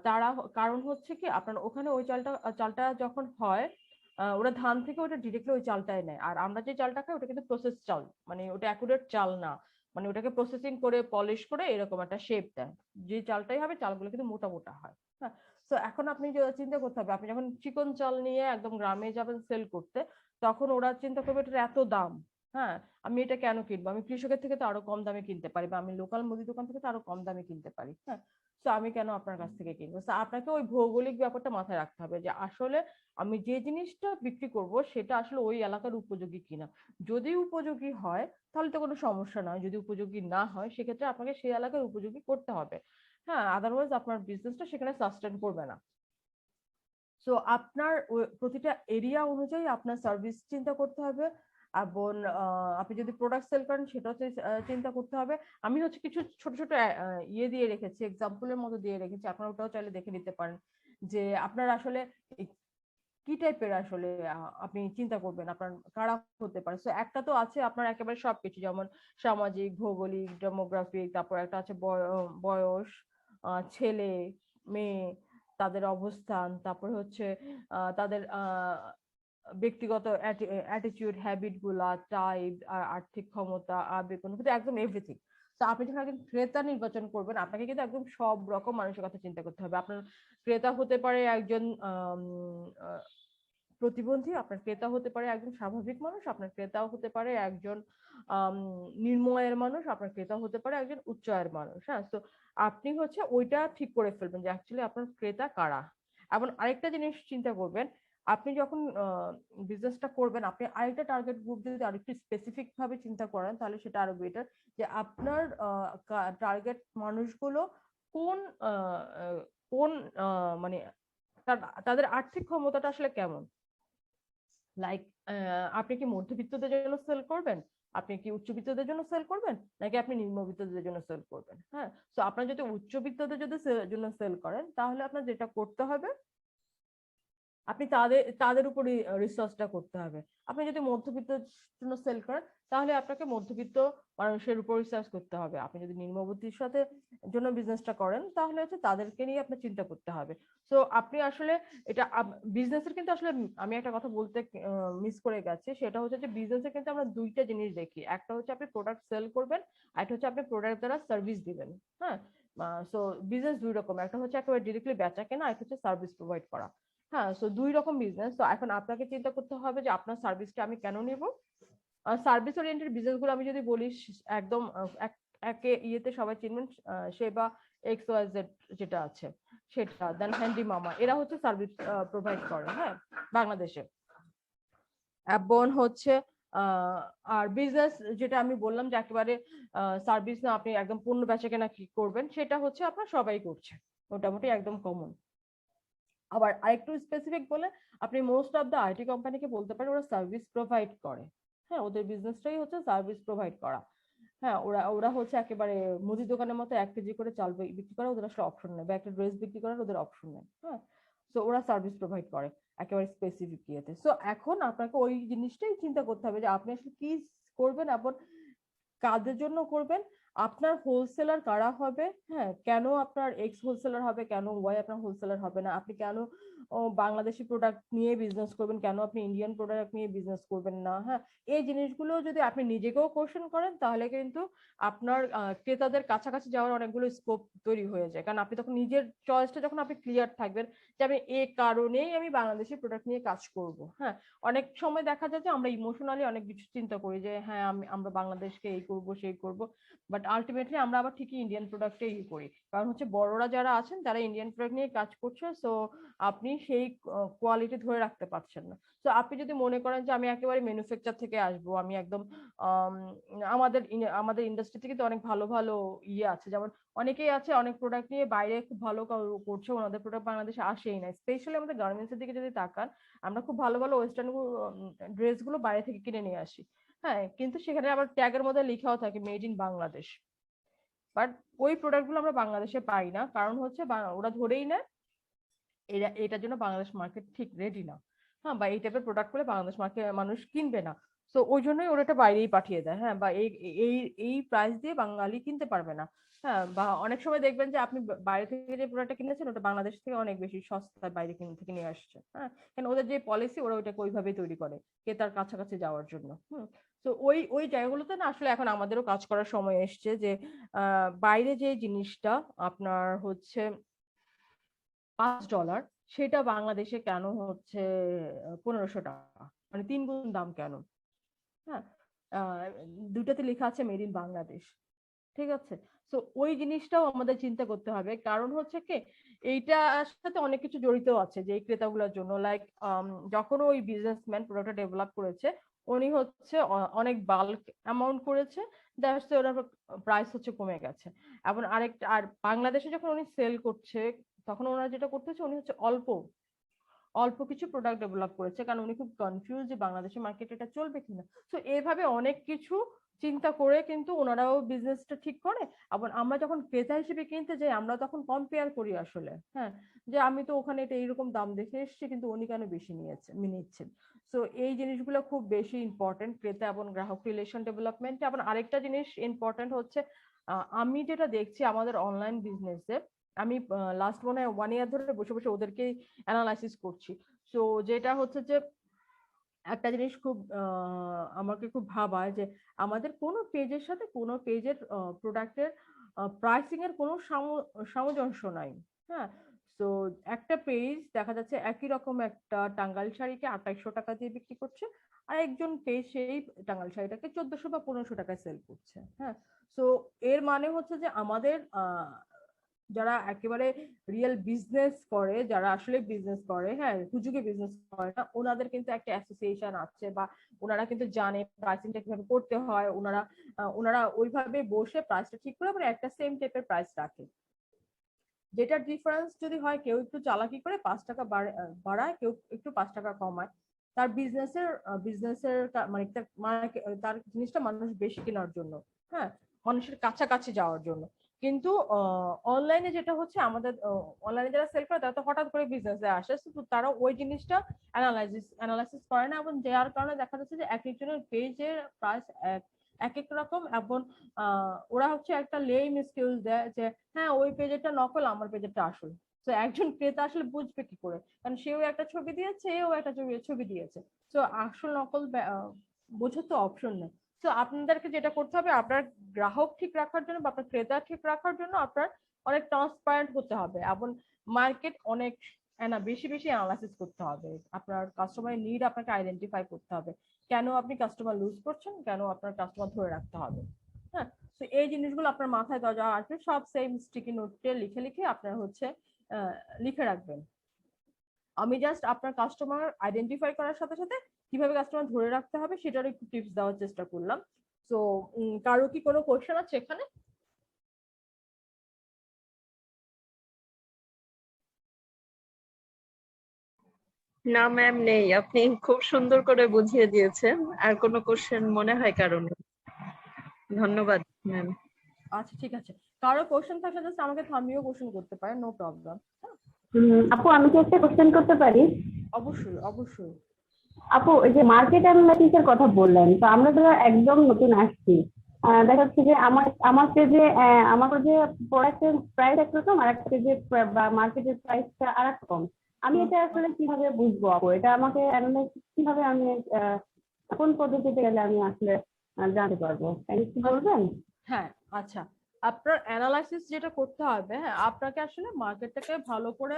তারা কারণ হচ্ছে কি আপনার ওখানে ওই চালটা চালটা যখন হয় ওরা ধান থেকে ওটা ডিরেক্টলি ওই চালটাই নেয়। আর আমরা যে চালটা খাই ওটা কিন্তু প্রসেস চাল, মানে ওটা অ্যাকুরেট চাল না, মানে ওটাকে প্রসেসিং করে পলিশ করে এরকম একটা শেপ দেয়। যে চালটাই হবে চালগুলো কিন্তু মোটা মোটা হয়। হ্যাঁ, তো এখন আপনি চিন্তা করতে হবে, আপনি যখন চিকন চাল নিয়ে একদম গ্রামে যাবেন সেল করতে, তখন ওরা চিন্তা করবে এটার এত দাম। হ্যাঁ, আমি এটা কেন কিনবো, আমি কৃষকের থেকে তো আরো কম দামে কিনতে পারি, বা আমি লোকাল মুদি দোকান থেকে তো আরো কম দামে কিনতে পারি। হ্যাঁ, তো আমি কেন আপনার কাছ থেকে কিনবো। তো আপনাকে ওই ভৌগোলিক ব্যাপারটা মাথায় রাখতে হবে যে আসলে আমি যে জিনিসটা বিক্রি করব সেটা আসলে ওই এলাকার উপযোগী কিনা। যদি উপযোগী হয় তাহলে তো কোনো সমস্যা নয়, যদি উপযোগী না হয় সেক্ষেত্রে আপনাকে সেই এলাকার উপযোগী করতে হবে। হ্যাঁ, আদারওয়াইজ আপনার বিজনেসটা সেখানে সাস্টেন করবে না। সো আপনার প্রতিটা এরিয়া অনুযায়ী আপনার সার্ভিস চিন্তা করতে হবে, এবং আপনি যদি প্রোডাক্ট সেল করেন সেটাও চিন্তা করতে হবে। আমি হচ্ছে কিছু ছোট ছোট ইয়ে দিয়ে রেখেছি, এক্সাম্পলের মতো দিয়ে রেখেছি, আপনারা ওটাও চাইলে দেখে নিতে পারেন যে আপনার আসলে কি টাইপের আসলে আপনি চিন্তা করবেন আপনার কারা হতে পারে। সো একটা তো আছে আপনার একেবারে সবকিছু, যেমন সামাজিক, ভৌগোলিক, ডেমোগ্রাফিক, তারপর একটা আছে বয়স, ছেলে মেয়ে, তাদের অবস্থান, তারপর হচ্ছে তাদের ব্যক্তিগত অ্যাটিটিউড, হ্যাবিট গুলা, টাইপ, আর্থিক ক্ষমতা, আবেগ অনুভূতি, একদম এভরিথিং। তো আপনি যখন একজন ক্রেতা নির্বাচন করবেন আপনাকে কিন্তু একদম সব রকম মানুষের কথা চিন্তা করতে হবে। আপনার ক্রেতা হতে পারে একজন প্রতিবন্ধী, আপনার ক্রেতা হতে পারে একজন স্বাভাবিক মানুষ, আপনার ক্রেতাও হতে পারে একজন নিম্ন আয়ের মানুষ, আপনার ক্রেতা হতে পারে একজন উচ্চ আয়ের মানুষ। হ্যাঁ, তো আপনি হচ্ছে ওইটা ঠিক করে ফেলবেন যে অ্যাকচুয়ালি আপনার ক্রেতা কারা। এবং আরেকটা জিনিস চিন্তা করবেন, আপনি যখন বিজনেসটা করবেন আপনি আরেকটা টার্গেট গ্রুপ যদি আরেকটু স্পেসিফিক ভাবে চিন্তা করেন তাহলে সেটা আরো বেটার, যে আপনার টার্গেট মানুষগুলো কোন কোন মানে তাদের আর্থিক ক্ষমতাটা আসলে কেমন। লাইক আপনি কি মধ্যবিত্তদের জন্য সেল করবেন, আপনি কি উচ্চবিত্তদের জন্য সেল করবেন, নাকি আপনি নিম্নবিত্তদের জন্য সেল করবেন। হ্যাঁ, তো আপনার যদি উচ্চবিত্তদের যদি জন্য সেল করেন তাহলে আপনার যেটা করতে হবে আপনি তাদের তাদের উপর রিসার্চটা করতে হবে। আপনি যদি মধ্যবিত্তের জন্য সেল করেন তাহলে আপনাকে মধ্যবিত্ত মানুষের উপর রিসার্চ করতে হবে। আপনি যদি নিম্নবিত্তের সাথে জন্য বিজনেসটা করেন তাহলে হচ্ছে তাদেরকে নিয়ে আপনার চিন্তা করতে হবে। তো আপনি আসলে এটা বিজনেসের কিন্তু আসলে আমি একটা কথা বলতে মিস করে গেছি, সেটা হচ্ছে যে বিজনেসে কিন্তু আমরা দুইটা জিনিস দেখি, একটা হচ্ছে আপনি প্রোডাক্ট সেল করবেন, আর একটা হচ্ছে আপনি প্রোডাক্ট দ্বারা সার্ভিস দিবেন। হ্যাঁ, সো বিজনেস দুই রকম, একটা হচ্ছে একেবারে ডিরেক্টলি বেচা কেনা, আর একটা হচ্ছে সার্ভিস প্রোভাইড করা। হ্যাঁ, সো দুই রকম বিজনেস। তো এখন আপনাকে চিন্তা করতে হবে যে আপনার সার্ভিসটা আমি কেন নেব। সার্ভিস ওরিয়েন্টেড বিজনেস গুলো আমি যদি বলি একদম একে ইয়েতে সবাই চিনবেন, সেবা এক্স ওয়াই জেড যেটা আছে সেটা, দেন হ্যান্ডি মামা, এরা হচ্ছে সার্ভিস প্রোভাইড করে। হ্যাঁ, বাংলাদেশে। এবং হচ্ছে আর বিজনেস যেটা আমি বললাম যে একেবারে সার্ভিস না, আপনি একদম পণ্য বেচা কেনা কি করবেন সেটা হচ্ছে আপনার সবাই করছে, মোটামুটি একদম কমন। আবার আরেকটু স্পেসিফিক বলে আপনি মোস্ট অফ দ্য আইটি কোম্পানিকে বলতে পারেন ওরা সার্ভিস প্রোভাইড করে। হ্যাঁ, ওদের বিজনেসটাই হচ্ছে সার্ভিস প্রোভাইড করা। হ্যাঁ, ওরা ওরা হচ্ছে একেবারে মুদি দোকানের মতো 1 কেজি করে চাল বিক্রি করে, ওদের আসলে অপশন নেই, বা একটা ড্রেস বিক্রি করার ওদের অপশন নেই। হ্যাঁ, তো ওরা সার্ভিস প্রোভাইড করে একেবারে স্পেসিফিক ইয়েতে। সো এখন আপনাকে ওই জিনিসটাই চিন্তা করতে হবে যে আপনি আসলে কি করবেন এবং কাদের জন্য করবেন, আপনার হোলসেলার কারা হবে। হ্যাঁ, কেন আপনার এক্স হোলসেলার হবে, কেন ওয়াই আপনার হোলসেলার হবে না, আপনি কেন বাংলাদেশি প্রোডাক্ট নিয়ে বিজনেস করবেন, কেন আপনি ইন্ডিয়ান প্রোডাক্ট নিয়ে বিজনেস করবেন না? হ্যাঁ, এই জিনিসগুলো যদি আপনি নিজেকেও কোশ্চেন করেন তাহলে কিন্তু আপনার ক্রেতাদের কাছাকাছি যাওয়ার অনেকগুলো স্কোপ তৈরি হয়ে যায়, কারণ আপনি তখন নিজের চয়েসটা যখন আপনি ক্লিয়ার থাকবেন যে আমি এই কারণেই আমি বাংলাদেশি প্রোডাক্ট নিয়ে কাজ করব। হ্যাঁ, অনেক সময় দেখা যায় যে আমরা ইমোশনালি অনেক কিছু চিন্তা করি যে হ্যাঁ আমরা বাংলাদেশকে এই করব সেই করব, বাট আলটিমেটলি আমরা আবার ঠিকই ইন্ডিয়ান প্রোডাক্টে করি, কারণ হচ্ছে বড়রা যারা আছেন তারা ইন্ডিয়ান প্রোডাক্ট নিয়ে কাজ করছে, সো আপনি সেই কোয়ালিটি ধরে রাখতে পারছেন না। তো আপনি যদি মনে করেন যে আমি একেবারে ম্যানুফ্যাকচার থেকে আসবো, আমি একদম আমাদের ইন্ডাস্ট্রিতে কিন্তু অনেক ভালো ভালো আছে, যেমন অনেকেই আছে অনেক প্রোডাক্ট নিয়ে বাইরে খুব ভালো করছে, ওনাদের প্রোডাক্ট বাংলাদেশে আসেই না। স্পেশালি আমাদের গার্মেন্টস এর দিকে যদি তাকান, আমরা খুব ভালো ভালো ওয়েস্টার্ন ড্রেস গুলো বাইরে থেকে কিনে নিয়ে আসি। হ্যাঁ, কিন্তু সেখানে আবার ট্যাগের মধ্যে লেখাও থাকে মেড ইন বাংলাদেশ, বাট ওই প্রোডাক্ট গুলো আমরা বাংলাদেশে পাই না, কারণ হচ্ছে ওরা ধরেই নেয় এটার জন্য বাংলাদেশ মার্কেট ঠিক রেডি না। হ্যাঁ, বা এই টাইপের প্রোডাক্ট গুলো বাংলাদেশ মার্কেট মানুষ কিনবে না, তো ওই জন্যই ওরা এটা বাইরেই পাঠিয়ে দেয়। হ্যাঁ, বা এই এই প্রাইস দিয়ে বাঙালি কিনতে পারবে না। হ্যাঁ, বা অনেক সময় দেখবেন যে আপনি বাইরে থেকে যে প্রোডাক্টটা কিনেছেন ওটা বাংলাদেশ থেকে অনেক বেশি সস্তা বাইরে থেকে নিয়ে আসছে। হ্যাঁ, কারণ ওদের যে পলিসি ওরা ওইটাকে ওইভাবেই তৈরি করে ক্রেতার কাছাকাছি যাওয়ার জন্য। তো ওই ওই জায়গাগুলোতে না আসলে এখন আমাদেরও কাজ করার সময় এসছে যে বাইরে যে জিনিসটা আপনার হচ্ছে $5, সেটা বাংলাদেশে কেন হচ্ছে 1500 টাকা, মানে 3 গুণ দাম কেন? হ্যাঁ, আহ, দুটাতে লেখা আছে মেড ইন বাংলাদেশ, ঠিক আছে। তো ওই জিনিসটাও আমাদের চিন্তা করতে হবে, কারণ হচ্ছে কি এইটার সাথে অনেক কিছু জড়িত আছে যে এই ক্রেতাগুলোর জন্য, লাইক যখন ওই বিজনেসম্যান প্রোডাক্টটা ডেভেলপ করেছে উনি হচ্ছে অনেক বাল্ক অ্যামাউন্ট করেছে, দ্যাটস ওনার প্রাইস হচ্ছে কমে গেছে। এবং আরেকটা আর বাংলাদেশে যখন উনি সেল করছে তখন ওনারা যেটা করতেছে উনি হচ্ছে অল্প অল্প কিছু প্রোডাক্ট ডেভেলপ করেছে, কারণ উনি খুব কনফিউজ যে বাংলাদেশের মার্কেটে এটা চলবে কিনা। তো এইভাবে অনেক কিছু চিন্তা করে কিন্তু ওনারাও বিজনেসটা ঠিক করে। আবার আমরা যখন ক্রেতা হিসেবে কিনতে যাই আমরা তখন কম্পেয়ার করি আসলে, হ্যাঁ, যে আমি তো ওখানে এটা এইরকম দাম দেখে এসেছি কিন্তু উনি কেন বেশি নিচ্ছেন। তো এই জিনিসগুলো খুব বেশি ইম্পর্টেন্ট ক্রেতা এবং গ্রাহক রিলেশন ডেভেলপমেন্ট। আবার আরেকটা জিনিস ইম্পর্টেন্ট হচ্ছে আমি যেটা দেখছি আমাদের অনলাইন বিজনেসে, আমি লাস্ট মনে হয় 1 ইয়ার ধরে বসে বসে ওদেরকেই অ্যানালাইসিস করছি। তো যেটা হচ্ছে যে একটা জিনিস খুব আমাকে খুব ভাবায় যে আমাদের কোনো পেজের সাথে কোনো পেজের প্রোডাক্টের প্রাইসিং এর কোনো সামঞ্জস্য নাই। হ্যাঁ, তো একটা পেজ দেখা যাচ্ছে একই রকম একটা টাঙ্গাইল শাড়িকে 2800 টাকা দিয়ে বিক্রি করছে, আর একজন পেজ সেই টাঙ্গাইল শাড়িটাকে 1400 বা 1500 টাকায় সেল করছে। হ্যাঁ, তো এর মানে হচ্ছে যে আমাদের যারা একেবারে রিয়েল বিজনেস করে, যারা আসলে বিজনেস করে, হ্যাঁ, হুজুগে বিজনেস করে না, ওনাদের কিন্তু একটা অ্যাসোসিয়েশন আছে বা ওনারা কিন্তু জানে প্রাইসিংটা কিভাবে করতে হয়, ওনারা ওইভাবে বসে প্রাইসটা ঠিক করে আবার একটা সেম টাইপের প্রাইস রাখে। যেটার ডিফারেন্স যদি হয় কেউ একটু চালাকি করে 5 টাকা বাড়ায়, কেউ একটু 5 টাকা কমায়, তার বিজনেসের মানে তার জিনিসটা মানুষ বেশি কেনার জন্য, হ্যাঁ, মানুষের কাছাকাছি যাওয়ার জন্য। কিন্তু অনলাইনে যেটা হচ্ছে আমাদের অনলাইনে যারা সেল করে তারা তো হঠাৎ করে বিজনেসে আসে, তো তারা ওই জিনিসটা অ্যানালাইসিস করে না, এবং যার কারণে দেখা যাচ্ছে যে এক একজনের পেজের প্রাইস এক এক রকম। এবং ওরা হচ্ছে একটা লেম স্কিল দেয় যে হ্যাঁ ওই পেজেরটা নকল আমার পেজেরটা আসল। তো একজন ক্রেতা আসলে বুঝবে কি করে, কারণ সেও একটা ছবি দিয়েছে এও একটা ছবি দিয়েছে, তো আসল নকল বোঝার তো অপশন নেই। তো আপনাদেরকে যেটা করতে হবে আপনার গ্রাহক ঠিক রাখার জন্য বা আপনার ক্রেতা ঠিক রাখার জন্য আপনার অনেক ট্রান্সপারেন্ট হতে হবে এবং মার্কেট অনেক বেশি বেশি অ্যানালাইসিস করতে হবে। আপনার কাস্টমারের নিড আপনাকে আইডেন্টিফাই করতে হবে, কেন আপনি কাস্টমার লুজ করছেন, কেন আপনার কাস্টমার ধরে রাখতে হবে। হ্যাঁ, তো এই জিনিসগুলো আপনার মাথায় দেওয়া আসবে, সব সেম স্টিকি নোটে লিখে লিখে আপনার হচ্ছে লিখে রাখবেন। আমি জাস্ট আপনার কাস্টমার আইডেন্টিফাই করার সাথে সাথে কিভাবে কাস্টমার ধরে রাখতে হবে সেটার একটু টিপস দেওয়ার চেষ্টা করলাম। তো কারো কি কোনো কোশ্চেন আছে এখানে? না ম্যাম, নেই। আপনি খুব সুন্দর করে বুঝিয়ে দিয়েছেন। আর কোনো কোশ্চেন মনে হয় কারণ? ধন্যবাদ ম্যাম। আচ্ছা ঠিক আছে, কারো কোশ্চেন থাকলে জাস্ট আমাকে থামিয়েও কোশ্চেন করতে পারেন, নো প্রবলেম। আপু আমি কি একটা কোশ্চেন করতে পারি? অবশ্যই অবশ্যই। আপু ওই যে মার্কেট অ্যানালাইসিস এর কথা বললেন, তো আমরা যারা একদম নতুন আসছি, দেখা যাচ্ছে যে আমার পেজে আমার যে প্রোডাক্টের প্রাইস একরকম আর একটা পেজে বা মার্কেটের প্রাইসটা আর রকম। আমি হুম। এটা আসলে কিভাবে বুঝবো আপু? এটা আমাকে অ্যানালাইসিস কিভাবে আমি কোন পদ্ধতিতে গেলে আমি আসলে জানতে পারবো? একটু বলবেন? হ্যাঁ, আচ্ছা, আপনার অ্যানালাইসিস যেটা করতে হবে, হ্যাঁ, আপনাকে আসলে মার্কেটটাকে ভালো করে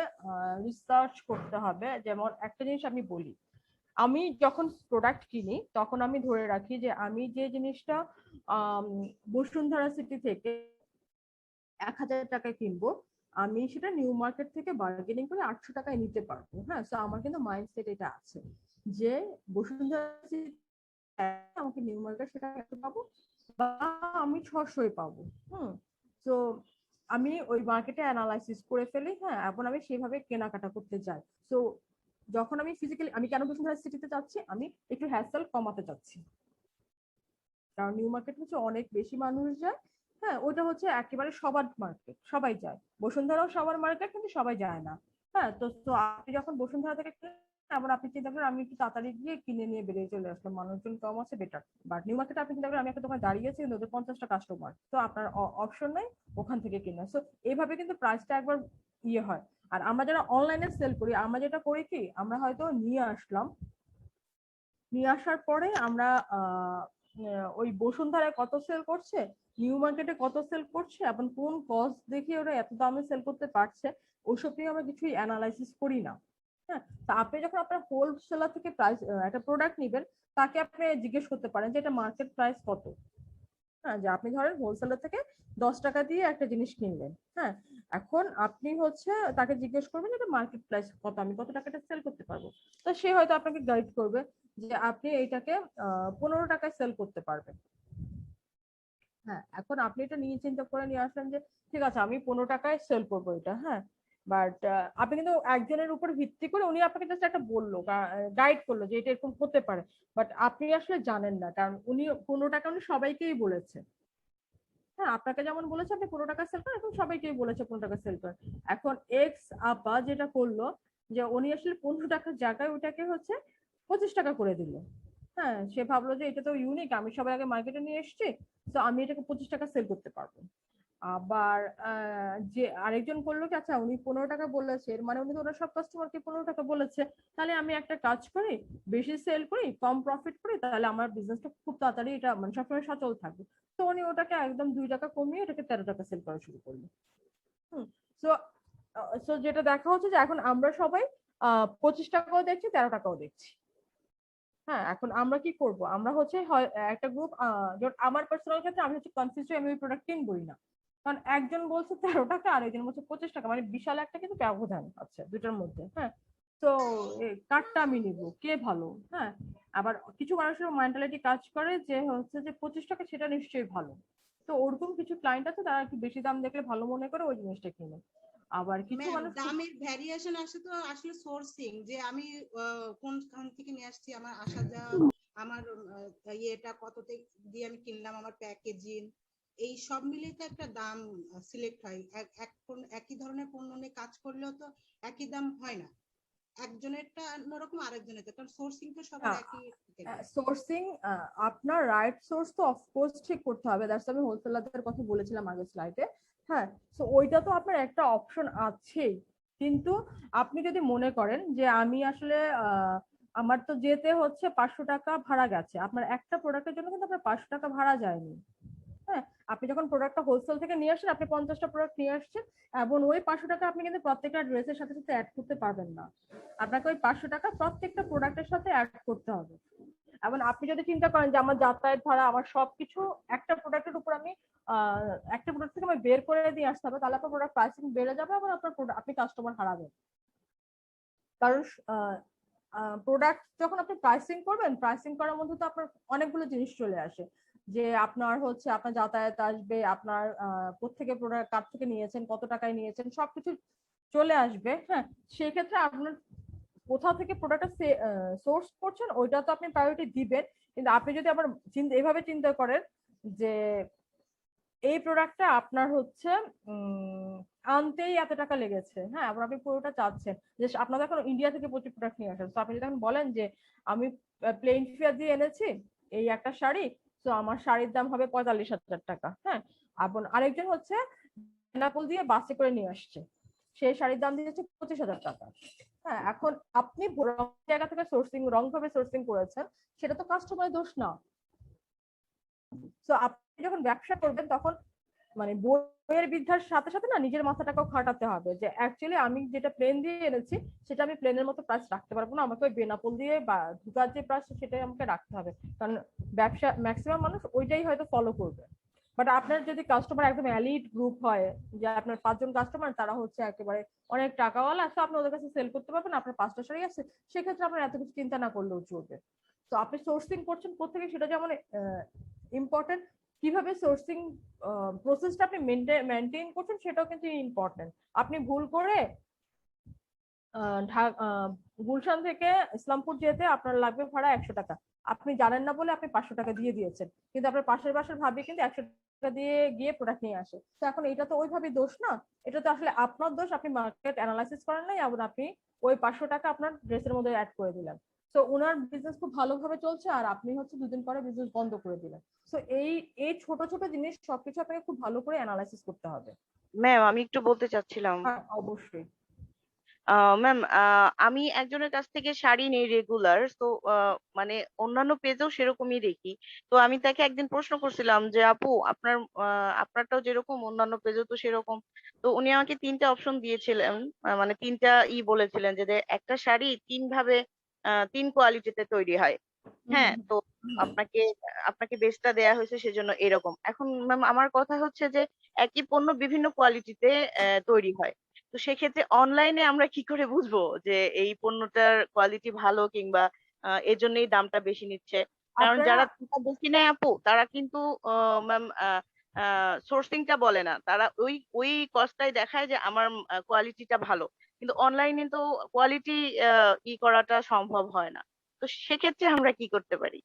রিসার্চ করতে হবে। যেমন একটা জিনিস আমি বলি, আমি যখন প্রোডাক্ট কিনি তখন আমি ধরে রাখি যে আমি যে জিনিসটা বসুন্ধরা সিটি থেকে 1,000 টাকায় কিনবো, আমি সেটা নিউ মার্কেট থেকে বার্গেনিং করে 800 টাকায় নিতে পারবো। হ্যাঁ, তো আমার কিন্তু মাইন্ডসেট এটা আছে যে বসুন্ধরা সিটি আমাকে নিউ মার্কেট সেটা একটু পাবো বা আমি 600 পাবো। তো আমি ওই মার্কেটে অ্যানালাইসিস করে ফেলি। হ্যাঁ, এখন আমি সেভাবে কেনাকাটা করতে যাই। তো যখন আমি ফিজিক্যালি, আমি কেন বসুন্ধরা সিটিতে যাচ্ছি, আমি একটু হ্যাসেল কমাতে চাচ্ছি, কারণ নিউ মার্কেট হচ্ছে অনেক বেশি মানুষ যায়। হ্যাঁ, ওটা হচ্ছে একেবারে সবার মার্কেট, সবাই যায়। বসুন্ধরাও সবার মার্কেট, কিন্তু সবাই যায় না। হ্যাঁ, তো তো আপনি যখন বসুন্ধরা থেকে আবার আপনি চিন্তা করেন আমি একটু তাড়াতাড়ি গিয়ে কিনে নিয়ে বেরিয়ে চলে আসলাম, মানুষজন কম আছে, বেটার। বাট নিউ মার্কেটে আপনি চিন্তা করেন আমি একটা দোকানে দাঁড়িয়ে আছি, কিন্তু ওদের 50টা কাস্টমার, তো আপনার অপশন নাই ওখান থেকে কিনা। সো এইভাবে কিন্তু প্রাইসটা একবার ইয়ে হয়। আর আমরা যারা অনলাইনে সেল করি, আমরা যেটা করি কি, আমরা হয়তো নিয়ে আসলাম, নিয়ে আসার পরে আমরা ওই বসুন্ধরায় কত সেল করছে, নিউ মার্কেটে কত সেল করছে, এবং কোন কস্ট দেখে ওরা এত দামে সেল করতে পারছে, ওইসব নিয়ে আমরা কিছুই অ্যানালাইসিস করি না। হ্যাঁ, তা আপনি যখন আপনার হোলসেলার থেকে প্রাইস একটা প্রোডাক্ট নিবেন, তাকে আপনি জিজ্ঞেস করতে পারেন যে এটা মার্কেট প্রাইস কত। হ্যাঁ, যে আপনি ধরেন হোলসেলার থেকে 10 টাকা দিয়ে একটা জিনিস কিনলেন। হ্যাঁ, এখন আপনি হচ্ছে তাকে জিজ্ঞেস করবেন এটা মার্কেট প্রাইস কত, আমি কত টাকাটা সেল করতে পারবো। তো সে হয়তো আপনাকে গাইড করবে যে আপনি এইটাকে 15 টাকায় সেল করতে পারবেন। হ্যাঁ, এখন আপনি এটা নিয়ে চিন্তা করে নিয়ে আসলেন যে ঠিক আছে আমি 15 টাকায় সেল করবো এটা। হ্যাঁ, বাট আপনি কিন্তু একজনের উপর ভিত্তি করে, উনি আপনাকে জাস্ট একটা বললো, গাইড করলো যে এটা এরকম হতে পারে, বাট আপনি আসলে জানেন না, কারণ উনি 15 টাকা উনি সবাইকেই বলেছে। হ্যাঁ, আপনাকে যেমন বলেছে আপনি 15 টাকা সেল করেন, এখন সবাইকেই বলেছে 15 টাকা সেল করেন। এখন এক্স আপা যেটা করলো, যে উনি আসলে 15 টাকার জায়গায় ওটাকে হচ্ছে 25 টাকা করে দিল। হ্যাঁ, সে ভাবলো যে এটা তো ইউনিক, আমি সবার আগে মার্কেটে নিয়ে এসেছি, তো আমি এটাকে 25 টাকা সেল করতে পারবো। আবার যে আরেকজন করলো কি, আচ্ছা উনি 15 টাকা বলেছে, এর মানে উনি তো ওরা সব কাস্টমারকে 15 টাকা বলেছে, তাহলে আমি একটা কাজ করি, বেশি সেল করি, কম প্রফিট করি, তাহলে আমার বিজনেসটা খুব তাড়াতাড়ি এটা মানে সবসময় সচল থাকবে। তো উনি ওটাকে একদম 2 টাকা কমিয়ে এটাকে 13 টাকা সেল করা শুরু করলো। সো সো যেটা দেখা হচ্ছে যে এখন আমরা সবাই 25 টাকাও দেখছি, 13 টাকাও দেখছি। হ্যাঁ, এখন আমরা কি করব, আমরা হচ্ছে একটা গ্রুপ, আমার পার্সোনাল ক্ষেত্রে আমি হচ্ছে কনফিউজ হয়ে আমি ওই প্রোডাক্ট কিনবই না, কারণ একজন বলছে 13 টাকা আর একজন বলছে 25 টাকা, মানে বিশাল একটা কিন্তু ব্যবধান আছে দুটার মধ্যে। হ্যাঁ, তো কারটা আমি নিব, কে ভালো। হ্যাঁ, আবার কিছু মানুষের মেন্টালিটি কাজ করে যে হচ্ছে যে 25 টাকা সেটা নিশ্চয়ই ভালো। তো ওরকম কিছু ক্লায়েন্ট আছে তারা একটু বেশি দাম দেখলে ভালো মনে করে ওই জিনিসটা কিনে। আবার কিছু ম্যাম মানুষ দামের ভ্যারিয়েশন আসে তো আসলে সোর্সিং, যে আমি কোনখান থেকে নিয়ে আসছি, আমার আসা যাওয়া, আমার ইয়েটা কততে দিয়ে আমি কিনলাম, আমার প্যাকেজিং, এই সব মিলিয়ে তো একটা দাম সিলেক্ট হয়। একই ধরনের পণ্য নিয়ে কাজ করলেও তো একই দাম হয় না, একজনেরটা অন্যরকম আরেকজনেরটা, কারণ সোর্সিং তো সবার একই থাকে। সোর্সিং, আপনার রাইট সোর্স তো অফকোর্স ঠিক করতে হবে, দ্যাটস আমি হোলসেলারদের কথা বলেছিলাম আগের স্লাইডে। হ্যাঁ, তো ওইটা তো আপনার একটা অপশন আছেই, কিন্তু আপনি যদি মনে করেন যে আমি আসলে আমার তো যেতে হচ্ছে 500 টাকা ভাড়া গেছে, আপনার একটা প্রোডাক্টের জন্য কিন্তু আপনার 500 টাকা ভাড়া যায়নি। হ্যাঁ, আপনি যখন প্রোডাক্টটা হোলসেল থেকে নিয়ে আসেন, আপনি 50টা প্রোডাক্ট নিয়ে আসছেন, এবং ওই 500 টাকা আপনি কিন্তু প্রত্যেকটা ড্রেসের সাথে সাথে অ্যাড করতে পারবেন না, আপনাকে ওই 500 টাকা প্রত্যেকটা প্রোডাক্টের সাথে অ্যাড করতে হবে। এবং আপনি যদি চিন্তা করেন যে আমার যাতায়াত ভাড়া, আমার সবকিছু একটা প্রোডাক্টের উপর আমি একটা প্রোডাক্ট থেকে আমি বের করে দিয়ে আসতে হবে, তাহলে আপনার প্রোডাক্ট প্রাইসিং বেড়ে যাবে এবং আপনি কাস্টমার হারাবেন। কারণ প্রোডাক্ট যখন আপনি প্রাইসিং করবেন, প্রাইসিং করার মধ্যে তো আপনার অনেকগুলো জিনিস চলে আসে, যে আপনার হচ্ছে আপনার যাতায়াত আসবে, আপনার কোত্থেকে প্রোডাক্ট কার থেকে নিয়েছেন, কত টাকায় নিয়েছেন, সবকিছু চলে আসবে। হ্যাঁ, সেই ক্ষেত্রে আপনার কোথা থেকে প্রোডাক্টটা সোর্স করছেন ওইটা তো আপনি প্রায়োরিটি দিবেন, কিন্তু আপনি যদি আবার এভাবে চিন্তা করেন যে এই প্রোডাক্টটা আপনার হচ্ছে আনতেই এত টাকা লেগেছে, হ্যাঁ, আবার আপনি পুরোটা চাচ্ছেন যে আপনাদের এখন ইন্ডিয়া থেকে প্রচুর প্রোডাক্ট নিয়ে আসেন, তো আপনি যদি এখন বলেন যে আমি প্লেন ফেয়ার দিয়ে এনেছি এই একটা শাড়ি, তো আমার শাড়ির দাম হবে 45,000 টাকা। হ্যাঁ, এবং আরেকজন হচ্ছে বেনাপোল দিয়ে বাসে করে নিয়ে আসছে, সেই শাড়ির দাম দিয়েছে 25,000 টাকা। হ্যাঁ, এখন আপনি রং জায়গা থেকে সোর্সিং, রং ভাবে সোর্সিং করেছেন, সেটা তো কাস্টমারের দোষ না। তো আপনি যখন ব্যবসা করবেন তখন মানে বইয়ের বিদ্যার সাথে সাথে না নিজের মাথাটাকেও খাটাতে হবে, যে অ্যাকচুয়ালি আমি যেটা প্লেন দিয়ে এনেছি সেটা আমি প্লেনের মতো প্রাইস রাখতে পারবো না, আমাকে ওই বেনাপোল দিয়ে বা ঢুকার যে প্রাইস সেটাই আমাকে রাখতে হবে, কারণ ব্যবসা ম্যাক্সিমাম মানুষ ওইটাই হয়তো ফলো করবে। বাট আপনার যদি কাস্টমার একদম এলিট গ্রুপ হয়, যে আপনার 5 জন কাস্টমার তারা হচ্ছে একেবারে অনেক টাকাওয়ালা, তো আপনি ওদের কাছে সেল করতে পারবেন, আপনার 5টা শাড়ি আছে, সেক্ষেত্রে আপনার এত কিছু চিন্তা না করলেও চলবে। তো আপনি সোর্সিং করছেন কোথেকে সেটা যেমন ইম্পর্টেন্ট, কিভাবে সোর্সিং প্রসেসটা আপনি মেনটেন করছেন সেটাও কিন্তু ইম্পর্টেন্ট। আপনি ভুল করে গুলশান থেকে ইসলামপুর যেতে আপনার লাগবে ভাড়া 100 টাকা, আপনি জানেন না বলে আপনি 500 টাকা দিয়ে দিয়েছেন, কিন্তু আপনার পাশের বাসার ভাবি কিন্তু 100 টাকা দিয়ে গিয়ে প্রোডাক্ট নিয়ে আসে। তো এখন এটা তো ওইভাবে দোষ না, এটা তো আসলে আপনার দোষ, আপনি মার্কেট অ্যানালাইসিস করেন নাই, এবং আপনি ওই 500 টাকা আপনার ড্রেসের মধ্যে অ্যাড করে দিলেন। তো ওনার বিজনেস খুব ভালোভাবে চলছে আর আপনি হচ্ছে 2 দিন পরে বিজনেস বন্ধ করে দিলেন। তো এই এই ছোট ছোট জিনিস সবকিছু আপনাকে খুব ভালো করে অ্যানালাইসিস করতে হবে। ম্যাম আমি একটু বলতে চাচ্ছিলাম। হ্যাঁ, অবশ্যই। ম্যাম আমি একজনের কাছ থেকে শাড়ি নেই রেগুলার, তো মানে অন্যান্য পেজেও সেরকমই দেখি। তো আমি তাকে একদিন প্রশ্ন করছিলাম যে আপু আপনারটাও যেরকম অন্যান্য পেজেও তো সেরকম। তো উনি আমাকে 3টা অপশন দিয়েছিলেন, মানে 3টা বলেছিলেন যে একটা শাড়ি 3 ভাবে 3 কোয়ালিটিতে তৈরি হয়। হ্যাঁ, তো আপনাকে আপনাকে বেস্টটা দেয়া হয়েছে সেজন্য এরকম। এখন ম্যাম আমার কথা হচ্ছে যে একই পণ্য বিভিন্ন কোয়ালিটিতে তৈরি হয়। তো সেক্ষেত্রে অনলাইনে আমরা কি করে বুঝবো যে এই পণ্যটার কোয়ালিটি ভালো কিংবা এর জন্যই দামটা বেশি নিচ্ছে? কারণ আপনারা যারা দামটা বেশি নেয় আপু তারা কিন্তু ম্যাম সোর্সিংটা বলে না, তারা ওই ওই কস্টটাই দেখায় যে আমার কোয়ালিটিটা ভালো, কিন্তু অনলাইনে তো কোয়ালিটি করাটা সম্ভব হয় না। তো সেক্ষেত্রে আমরা কি করতে পারি?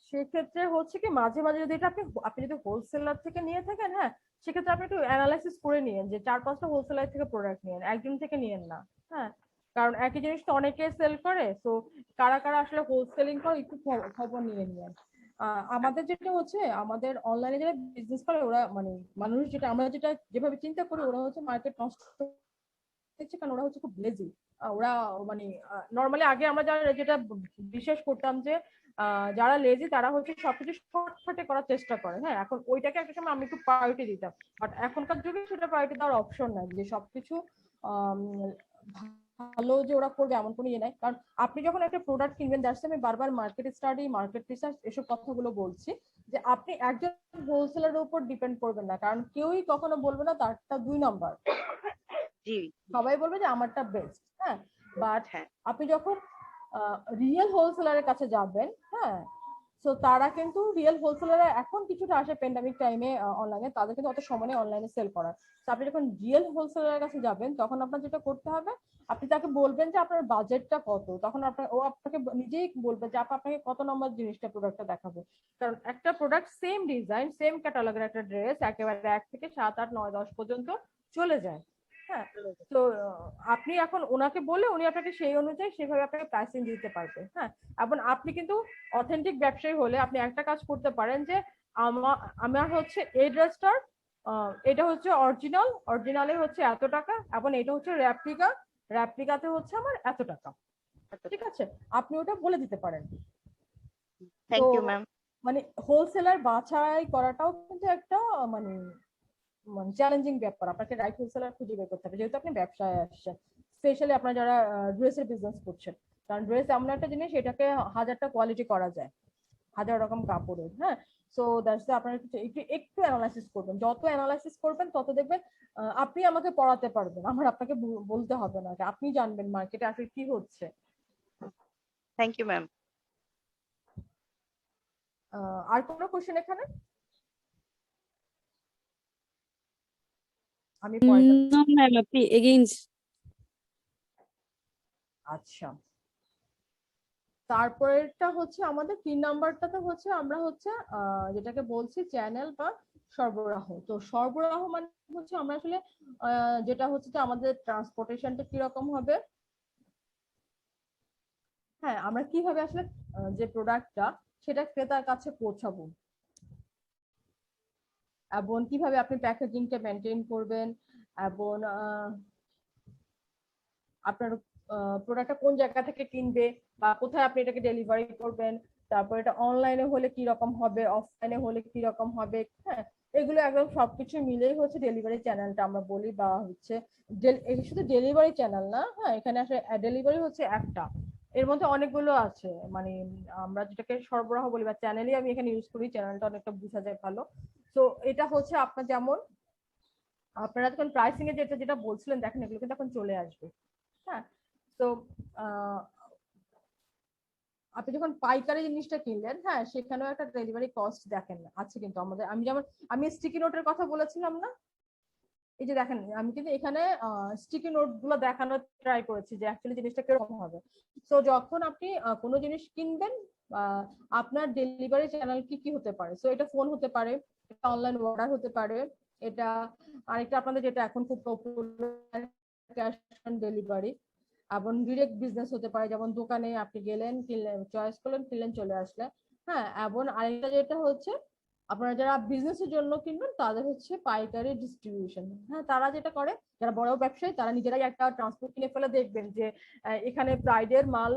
সেক্ষেত্রে হচ্ছে কি, মাঝে মাঝে যদি এটা আপনি আপনি যদি হোলসেলার থেকে নিয়ে থাকেন, হ্যাঁ, সেক্ষেত্রে আপনি একটু অ্যানালাইসিস করে নিয়েন, যে 4-5টা হোলসেলার থেকে প্রোডাক্ট নিয়েন, একজন থেকে নিয়েন না। হ্যাঁ, কারণ একই জিনিস তো অনেকে সেল করে, তো কারা কারা আসলে হোলসেলিং করে একটু খবর নিয়ে নিয়েন। আমাদের যেটা হচ্ছে, আমাদের অনলাইনে যারা বিজনেস করে ওরা মানে মানুষ যেটা আমরা যেটা যেভাবে চিন্তা করি, ওরা হচ্ছে মার্কেট নষ্ট করছে, কারণ ওরা হচ্ছে খুব লেজি। ওরা মানে নর্মালি আগে আমরা যারা যেটা বিশ্বাস করতাম যে যারা লেজি তারা হচ্ছে সবকিছু শর্টকাটে করার চেষ্টা করে। হ্যাঁ, এখন ওইটাকে একটা সময় আমি একটু প্রায়োরিটি দিতাম, বাট এখনকার যুগে সেটা প্রায়োরিটি দেওয়ার অপশন নাই, যে সবকিছু আম, ভালো যে ওরা করবে এমন কোনো ইয়ে নাই। কারণ আপনি যখন একটা প্রোডাক্ট কিনবেন, দ্যাটস আমি বারবার মার্কেট স্টাডি, মার্কেট রিসার্চ এসব কথাগুলো বলছি, যে আপনি একজন হোলসেলারের উপর ডিপেন্ড করবেন না, কারণ কেউই কখনো বলবে না তারটা 2 নম্বর, জি। সবাই বলবে যে আমারটা বেস্ট। হ্যাঁ, বাট হ্যাঁ। আপনি যখন রিয়েল হোলসেলারের কাছে যাবেন, হ্যাঁ, তো তারা কিন্তু রিয়েল হোলসেলার এখন কিছুটা আসে প্যান্ডামিক টাইমে অনলাইনে, তাদের কিন্তু অত সময় নেই অনলাইনে সেল করার। তো আপনি যখন রিয়েল হোলসেলারের কাছে যাবেন তখন আপনার যেটা করতে হবে, আপনি তাকে বলবেন যে আপনার বাজেটটা কত, তখন ও আপনাকে নিজেই বলবে যে আপনাকে কত নম্বর জিনিসটা প্রোডাক্টটা দেখাবো। কারণ একটা প্রোডাক্ট সেম ডিজাইন সেম ক্যাটালগের একটা ড্রেস একেবারে 1 থেকে 7, 8, 9, 10 পর্যন্ত চলে যায়। হ্যাঁ, তো আপনি এখন ওনাকে বলে উনি আপনাকে সেই অনুযায়ী সেভাবে আপনাকে প্রাইসিং দিতে পারবে। হ্যাঁ, এবং আপনি কিন্তু অথেন্টিক ব্যবসায়ী হলে আপনি একটা কাজ করতে পারেন, যে আমার আমার হচ্ছে এই ড্রেসটার এটা হচ্ছে অরিজিনালে হচ্ছে এত টাকা, এবং এটা হচ্ছে র্যাপ্লিকাতে হচ্ছে আমার এত টাকা। ঠিক আছে, আপনি ওটা বলে দিতে পারেন। তো থ্যাংক ইউ ম্যাম। মানে হোলসেলার বাছাই করাটাও কিন্তু একটা মানে মানে চ্যালেঞ্জিং ব্যাপার, আপনাকে রাইট হোলসেলার খুঁজে বের করতে হবে, যেহেতু আপনি ব্যবসায় আসছেন, স্পেশালি আপনারা যারা ড্রেসের বিজনেস করছেন। কারণ ড্রেস এমন একটা জিনিস, এটাকে 1000টা কোয়ালিটি করা যায়, 1000 রকম কাপড়ের। হ্যাঁ, সো দ্যাটস আপনারা একটু একটু অ্যানালাইসিস করবেন, যত অ্যানালাইসিস করবেন তত দেখবেন আপনি আমাকে পড়াতে পারবেন, আমার আপনাকে বলতে হবে না, আপনি জানবেন মার্কেটে আসলে কি হচ্ছে। Thank you ma'am. আর কোনো কোশ্চেন এখানে? আমি পয়সা No, ma'am, আপনি against. আচ্ছা, তারপরেরটা হচ্ছে আমাদের 3 নাম্বারটাতে হচ্ছে আমরা হচ্ছে যেটাকে বলছি চ্যানেল বা সরবরাহ। তো সরবরাহ মানে হচ্ছে আমরা আসলে যেটা হচ্ছে যে আমাদের ট্রান্সপোর্টেশনটা কিরকম হবে, হ্যাঁ, আমরা কিভাবে আসলে যে প্রোডাক্টটা সেটা ক্রেতার কাছে পৌঁছাবো, এবং কিভাবে আপনি প্যাকেজিংটা মেনটেন করবেন, এবং আপনার প্রোডাক্টটা কোন জায়গা থেকে কিনবে বা কোথায় আপনি এটাকে ডেলিভারি করবেন, তারপর এটা অনলাইনে হলে কি রকম হবে, অফলাইনে হলে কি রকম হবে, হ্যাঁ এগুলো একদম সবকিছু মিলেই হচ্ছে ডেলিভারি চ্যানেলটা আমরা বলি, বা হচ্ছে এই শুধু ডেলিভারি চ্যানেল না, হ্যাঁ এখানে আসলে ডেলিভারি হচ্ছে একটা, এর মধ্যে অনেকগুলো আছে, মানে আমরা যেটাকে সরবরাহ বলি বা চ্যানেলই আমি এখানে ইউজ করি, চ্যানেলটা অনেকটা বোঝা যায় ভালো। তো এটা হচ্ছে আপনার যেমন আপনারা যখন প্রাইসিং এ যেটা যেটা বলছিলেন, দেখেন এগুলো কিন্তু এখন চলে আসবে। হ্যাঁ, তো আপনি যখন পাইকারি জিনিসটা কিনলেন, হ্যাঁ সেখানেও একটা ডেলিভারি কস্ট দেখেন আছে কিন্তু আমাদের। আমি স্টিকি নোটের কথা বলেছিলাম না, এই যে দেখেন আমি কিন্তু এখানে স্টিকি নোট গুলো দেখানোর ট্রাই করেছি যে অ্যাকচুয়ালি জিনিসটা কিরকম হবে। তো যখন আপনি কোনো জিনিস কিনবেন, আপনার ডেলিভারি চ্যানেল কি কি হতে পারে, সো এটা ফোন হতে পারে, এটা অনলাইন অর্ডার হতে পারে, এটা আরেকটা আপনাদের যেটা এখন খুব পপুলার ক্যাশ অন ডেলিভারি, এবং ডিরেক্ট বিজনেস হতে পারে, যেমন দোকানে আপনি গেলেন, কিনলেন, চয়েস করলেন, কিনলেন, চলে আসলেন। হ্যাঁ, এবং আরেকটা যেটা হচ্ছে আপনারা যারা বিজনেসের জন্য কিনবেন তাদের হচ্ছে পাইকারি ডিস্ট্রিবিউশন। হ্যাঁ, তারা যেটা করে, যারা বড় ব্যবসায়ী তারা নিজেরাই একটা ট্রান্সপোর্ট কিনে ফেলে, দেখবেন যে এখানে প্রাইডের মাল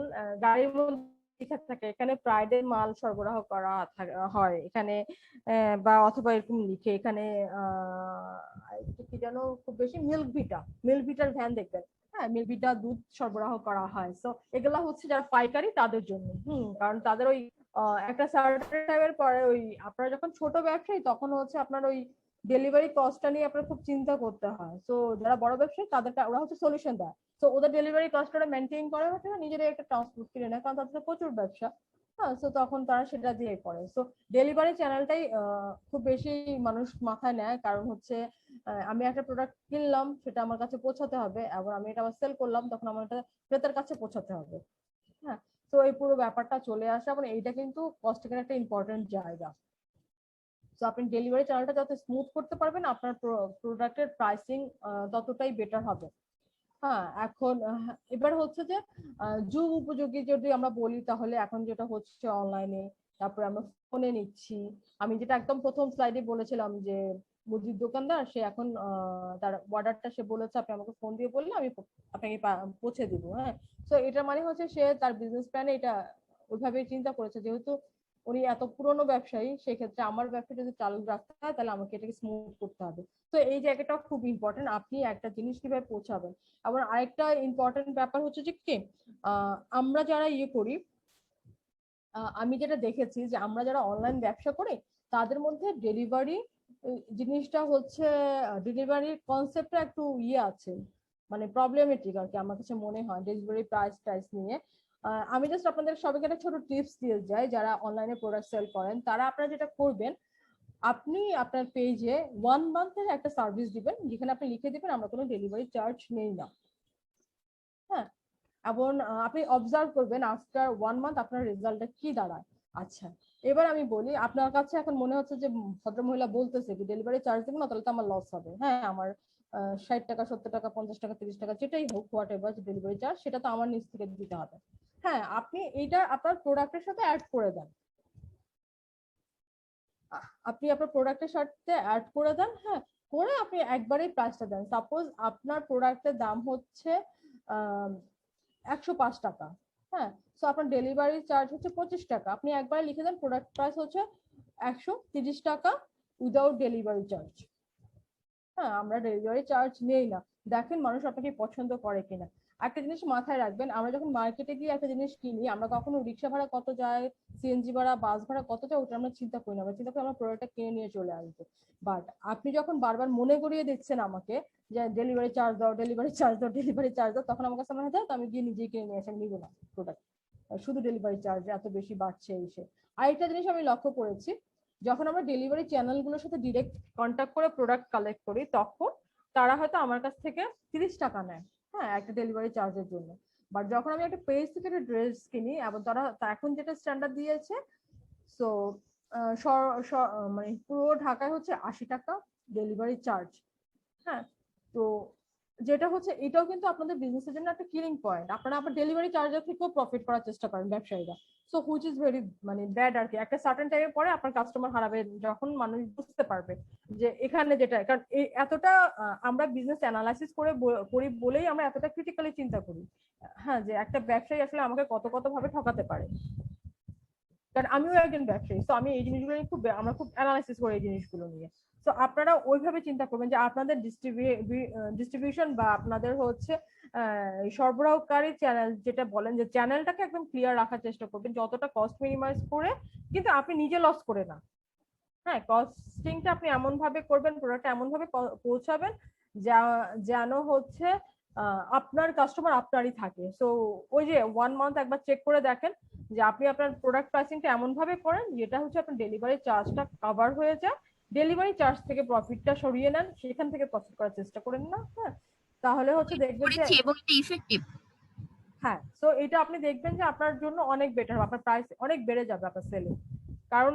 গাড়ির মধ্যে লেখা থাকে, এখানে প্রাইডের মাল সরবরাহ করা হয় এখানে, বা অথবা এরকম লিখে এখানে কি যেন খুব বেশি মিল্ক ভিটার ভ্যান দেখবেন, হ্যাঁ মিল্ক ভিটা দুধ সরবরাহ করা হয়। তো এগুলা হচ্ছে যারা পাইকারি তাদের জন্য, কারণ তাদের ওই একটা সার্টেন টাইমের পরে ওই আপনারা যখন ছোট ব্যবসায়ী তখন হচ্ছে আপনার ওই ডেলিভারি কস্টটা নিয়ে আপনার খুব চিন্তা করতে হয়। তো যারা বড় ব্যবসায়ী তাদেরকে ওরা হচ্ছে সলিউশন দেয়, তো ওদের ডেলিভারি কস্টটা মেনটেন করে হচ্ছে না, নিজেরাই একটা ট্রান্সপোর্ট কিনে নেয়, কারণ তাদের প্রচুর ব্যবসা। হ্যাঁ, তো তখন তারা সেটা দিয়ে করে। তো ডেলিভারি চ্যানেলটাই খুব বেশি মানুষ মাথায় নেয়, কারণ হচ্ছে আমি একটা প্রোডাক্ট কিনলাম, সেটা আমার কাছে পৌঁছাতে হবে, এবং আমি এটা আবার সেল করলাম, তখন আমার এটা ক্রেতার কাছে পৌঁছাতে হবে। হ্যাঁ, তো এই পুরো ব্যাপারটা চলে আসে, এবং এইটা কিন্তু কস্টিং একটা ইম্পর্টেন্ট জায়গা। তো আপনি ডেলিভারি চ্যানেলটা যত স্মুথ করতে পারবেন, আপনার প্রোডাক্টের প্রাইসিং ততটাই বেটার হবে। হ্যাঁ, এখন এবার হচ্ছে যে যুগ উপযোগী যদি আমরা বলি, তাহলে এখন যেটা হচ্ছে অনলাইনে, তারপরে আমরা ফোনে নিচ্ছি। আমি যেটা একদম প্রথম স্লাইডে বলেছিলাম যে মুদির দোকানদার সে এখন তার অর্ডারটা সে বলেছে আপনি আমাকে ফোন দিয়ে বললে আমি আপনাকে পৌঁছে দিব। হ্যাঁ, তো এটা মানে হচ্ছে সে তার বিজনেস প্ল্যানে এটা ওইভাবে চিন্তা করেছে, যেহেতু উনি এত পুরনো ব্যবসায়ী, সেক্ষেত্রে আমার ব্যবসা যদি চালু রাখতে হয় তাহলে আমাকে এটাকে স্মুথ করতে হবে। তো এই জায়গাটা খুব ইম্পর্টেন্ট, আপনি একটা জিনিস কিভাবে পৌঁছাবেন। আবার আরেকটা ইম্পর্টেন্ট ব্যাপার হচ্ছে যে কি আমরা যারা ইয়ে করি, আমি যেটা দেখেছি যে আমরা যারা অনলাইন ব্যবসা করি তাদের মধ্যে ডেলিভারি জিনিসটা হচ্ছে, ডেলিভারির কনসেপ্টটা একটু ইয়ে আছে, মানে প্রবলেমেটিক আর কি, আমার কাছে মনে হয় ডেলিভারি প্রাইস নিয়ে। আমি জাস্ট আপনাদের সবাইকে একটা ছোট টিপস দিয়ে যাই, যারা অনলাইনে প্রোডাক্ট সেল করেন তারা আপনারা যেটা করবেন, আপনি আপনার পেজে 1 মান্থের একটা সার্ভিস দিবেন, যেখানে আপনি লিখে দিবেন আমরা কোনো ডেলিভারি চার্জ নেই না। হ্যাঁ, এবং আপনি অবজার্ভ করবেন আফটার 1 মান্থ আপনার রেজাল্টটা কি দাঁড়ায়। আচ্ছা, এবার আমি বলি, আপনার কাছে এখন মনে হচ্ছে যে ভদ্রমহিলা বলতেছে কি ডেলিভারি চার্জ দেবো না, তাহলে তো আমার লস হবে। হ্যাঁ, আমার 60 টাকা, 70 টাকা, 50 টাকা, 30 টাকা যেটাই হোক, হোয়াট এভার ডেলিভারি চার্জ, সেটা তো আমার নিচ থেকে দিতে হবে। হ্যাঁ, আপনি এইটা আপনার প্রোডাক্টের সাথে অ্যাড করে দেন, আপনি আপনার প্রোডাক্টের সাথে অ্যাড করে দেন। হ্যাঁ, করে আপনি একবারেই প্রাইসটা দেন। সাপোজ আপনার প্রোডাক্টের দাম হচ্ছে 105 টাকা। হ্যাঁ, তো আপনার ডেলিভারি চার্জ হচ্ছে 25 টাকা, আপনি একবারে লিখে দেন প্রোডাক্ট প্রাইস হচ্ছে 130 টাকা উইদাউট ডেলিভারি চার্জ। হ্যাঁ, আমরা ডেলিভারি চার্জ নেই না। দেখেন মানুষ আপনাকে পছন্দ করে কিনা। একটা জিনিস মাথায় রাখবেন, আমরা যখন মার্কেটে গিয়ে একটা জিনিস কিনি, আমরা কখনো রিক্সা ভাড়া কত যায়, সিএনজি ভাড়া, বাস ভাড়া কত যায়, ওটা আমরা চিন্তা করি না, আমরা চিন্তা করি আমরা প্রোডাক্টটা কিনে নিয়ে চলে আসবো। বাট আপনি যখন বারবার মনে করিয়ে দিচ্ছেন আমাকে যে ডেলিভারি চার্জ দাও, ডেলিভারি চার্জ দাও, ডেলিভারি চার্জ দাও, তখন আমার কাছে মনে হয় তো আমি গিয়ে নিজেই কিনে নিয়ে আসি, আমি নিবো না প্রোডাক্ট, শুধু ডেলিভারি চার্জ এত বেশি বাড়ছে এসে। আরেকটা জিনিস আমি লক্ষ্য করেছি, যখন আমরা ডেলিভারি চ্যানেলগুলোর সাথে ডিরেক্ট কন্ট্যাক্ট করে প্রোডাক্ট কালেক্ট করি, তখন তারা হয়তো আমার কাছ থেকে 30 টাকা নেয়, হ্যাঁ একটা ডেলিভারি চার্জের জন্য। বাট যখন আমি একটা পেজ থেকে একটা ড্রেস কিনি, এবং তারা এখন যেটা স্ট্যান্ডার্ড দিয়েছে, সো মানে পুরো ঢাকায় হচ্ছে 80 টাকা ডেলিভারি চার্জ। হ্যাঁ, তো যেটা হচ্ছে এটাও কিন্তু আপনাদের বিজনেসের জন্য একটা কিলিং পয়েন্ট। আপনারা আবার ডেলিভারি চার্জের থেকেও প্রফিট করার চেষ্টা করেন ব্যবসায়ীরা। সো হুইচ ইজ ভেরি মানে ব্যাড আর কি। একটা সার্টেন টাইমের পরে আপনার কাস্টমার হারাবে যখন মানুষ বুঝতে পারবে যে এখানে যেটা, কারণ এই এতটা আমরা বিজনেস অ্যানালাইসিস করি বলেই আমরা এতটা ক্রিটিক্যালি চিন্তা করি, হ্যাঁ, যে একটা ব্যবসায়ী আসলে আমাকে কত কত ভাবে ঠকাতে পারে। কারণ আমিও একজন ব্যবসায়ী, তো আমি এই জিনিসগুলো নিয়ে আমরা খুব অ্যানালাইসিস করি এই জিনিসগুলো নিয়ে। তো আপনারা ওইভাবে চিন্তা করবেন যে আপনাদের ডিস্ট্রিবিউশন বা আপনাদের হচ্ছে সরবরাহকারী চ্যানেল, যেটা বলেন যে চ্যানেলটাকে একদম ক্লিয়ার রাখার চেষ্টা করবেন, যতটা কস্ট মিনিমাইজ করে, কিন্তু আপনি নিজে লস করে না। হ্যাঁ, কস্টিংটা আপনি এমন ভাবে করবেন, প্রোডাক্ট এমন ভাবে পৌঁছাবেন যেন হচ্ছে আপনার কাস্টমার আপনারই থাকে। সো ওই যে 1 মান্থ একবার চেক করে দেখেন যে আপনি আপনার প্রোডাক্ট প্রাইসিংটা এমন ভাবে করেন যেটা হচ্ছে আপনার ডেলিভারি চার্জটা কভার হয়ে যায়, ডেলিভারি চার্জ থেকে প্রফিটটা সরিয়ে নেন, সেখান থেকে প্রফিট করার চেষ্টা করেন না। হ্যাঁ, তাহলে হচ্ছে দেখবেন যে এবং এটা ইফেক্টিভ। হ্যাঁ, সো এটা আপনি দেখবেন যে আপনার জন্য অনেক বেটার হবে, আপনার প্রাইস অনেক বেড়ে যাবে আপনার সেলিং। কারণ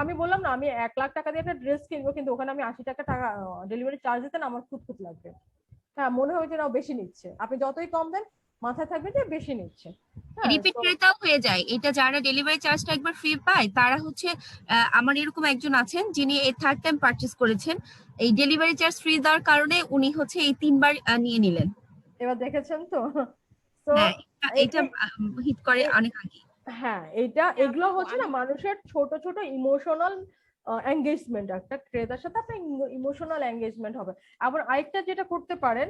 আমি বললাম না, আমি 1 লাখ টাকা দিয়ে একটা ড্রেস কিনবো, কিন্তু ওখানে আমি 80 টাকা ডেলিভারি চার্জ দিতে না আমার খুব লাগবে। হ্যাঁ, মনে হয় যে না বেশি নিচ্ছে। আপনি যতই কম দেন মাথায় থাকবে যে বেশি নিচ্ছে। হ্যাঁ, রিপিট ক্রেতাও হয়ে যায় এটা, যারা ডেলিভারি চার্জটা একবার ফ্রি পায় তারা হচ্ছে আমার এরকম একজন আছেন যিনি এই 3rd টাইম পারচেজ করেছেন, এই ডেলিভারি চার্জ ফ্রি দেওয়ার কারণে উনি হচ্ছে এই 3বার নিয়ে নিলেন। এবার দেখেছেন তো। তো হ্যাঁ, এটা হিট করে অনেক আগে। হ্যাঁ, এগুলো হচ্ছে না মানুষের ছোট ছোট ইমোশনাল এঙ্গেজমেন্ট। একটা ক্রেতার সাথে আপনার ইমোশনাল এঙ্গেজমেন্ট হবে। আবার আরেকটা যেটা করতে পারেন,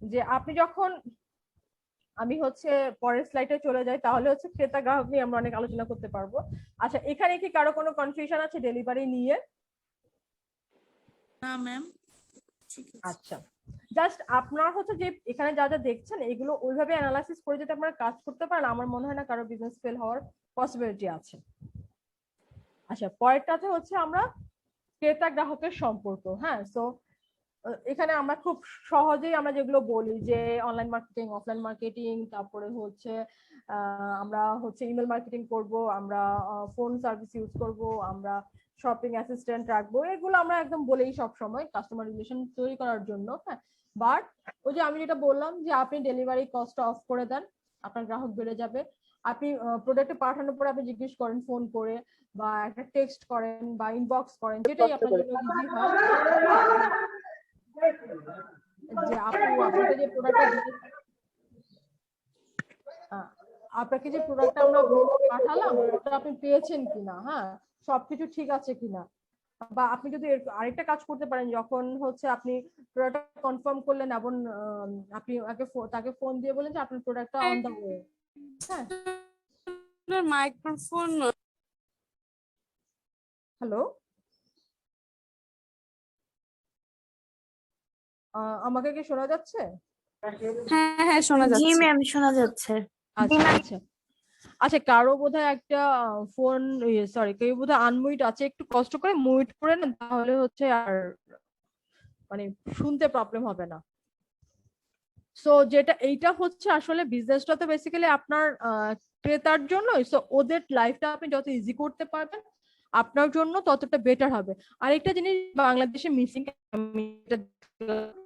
যে আপনি যখন, আমি হচ্ছে পরের স্লাইডে চলে যাই, তাহলে হচ্ছে ক্রেতা গ্রাহক নিয়ে আমরা অনেক আলোচনা করতে পারবো। আচ্ছা, এখানে কি কারো কোনো কনফিউশন আছে ডেলিভারি নিয়ে? না ম্যাম। আচ্ছা, জাস্ট আপনার হচ্ছে যে এখানে যা যা দেখছেন এগুলো ওইভাবে অ্যানালাইসিস করে যদি আপনারা কাজ করতে পারেন, আমার মনে হয় না কারো বিজনেস ফেল হওয়ার পসিবিলিটি আছে। আচ্ছা, পরেরটাতে হচ্ছে আমরা ক্রেতা গ্রাহকের সম্পর্ক। হ্যাঁ, সো এখানে আমরা খুব সহজেই আমরা যেগুলো বলি যে অনলাইন মার্কেটিং, অফলাইন মার্কেটিং, তারপরে হচ্ছে আমরা হচ্ছে ইমেল মার্কেটিং করব, আমরা ফোন সার্ভিস ইউজ করব, আমরা শপিং অ্যাসিস্ট্যান্ট রাখবো, এগুলো আমরা একদম বলেই সব সময় কাস্টমার রিলেশন তৈরি করার জন্য। হ্যাঁ, বাট ওই যে আমি যেটা বললাম যে আপনি ডেলিভারি কস্টটা অফ করে দেন, আপনার গ্রাহক বেড়ে যাবে। আপনি প্রোডাক্ট পাঠানোর পরে আপনি জিজ্ঞেস করেন ফোন করে, বা একটা টেক্সট করেন, বা ইনবক্স করেন, যেটাই আপনার জন্য ইজি হয়, যে আপনাকে যে প্রোডাক্টটা আমরা পাঠালাম ওটা আপনি পেয়েছেন কিনা, হ্যাঁ, সবকিছু ঠিক আছে কিনা। বা আপনি যদি আরেকটা কাজ করতে পারেন, যখন হচ্ছে আপনি প্রোডাক্ট কনফার্ম করলেন এবং আপনি তাকে ফোন দিয়ে বলেন যে আপনার প্রোডাক্টটা অন দা ওয়ে। হ্যাঁ, মাইক্রোফোন। হ্যালো, আমাকে কি শোনা যাচ্ছে? হ্যাঁ হ্যাঁ শোনা যাচ্ছে। জি ম্যাম, শোনা যাচ্ছে। আচ্ছা আচ্ছা আচ্ছা, কারো বোধহয় একটা ফোন, সরি, কেউ বোধহয় আনমিউট আছে, একটু কষ্ট করে মিউট করে নেন, তাহলে হচ্ছে আর মানে শুনতে প্রবলেম হবে না। সো যেটা এইটা হচ্ছে আসলে বিজনেসটা তো বেসিক্যালি আপনার ক্রেতার জন্য। সো ওদের লাইফটা আপনি যত ইজি করতে পারবেন আপনার জন্য ততটা বেটার হবে। আরেকটা জিনিস বাংলাদেশে মিসিং,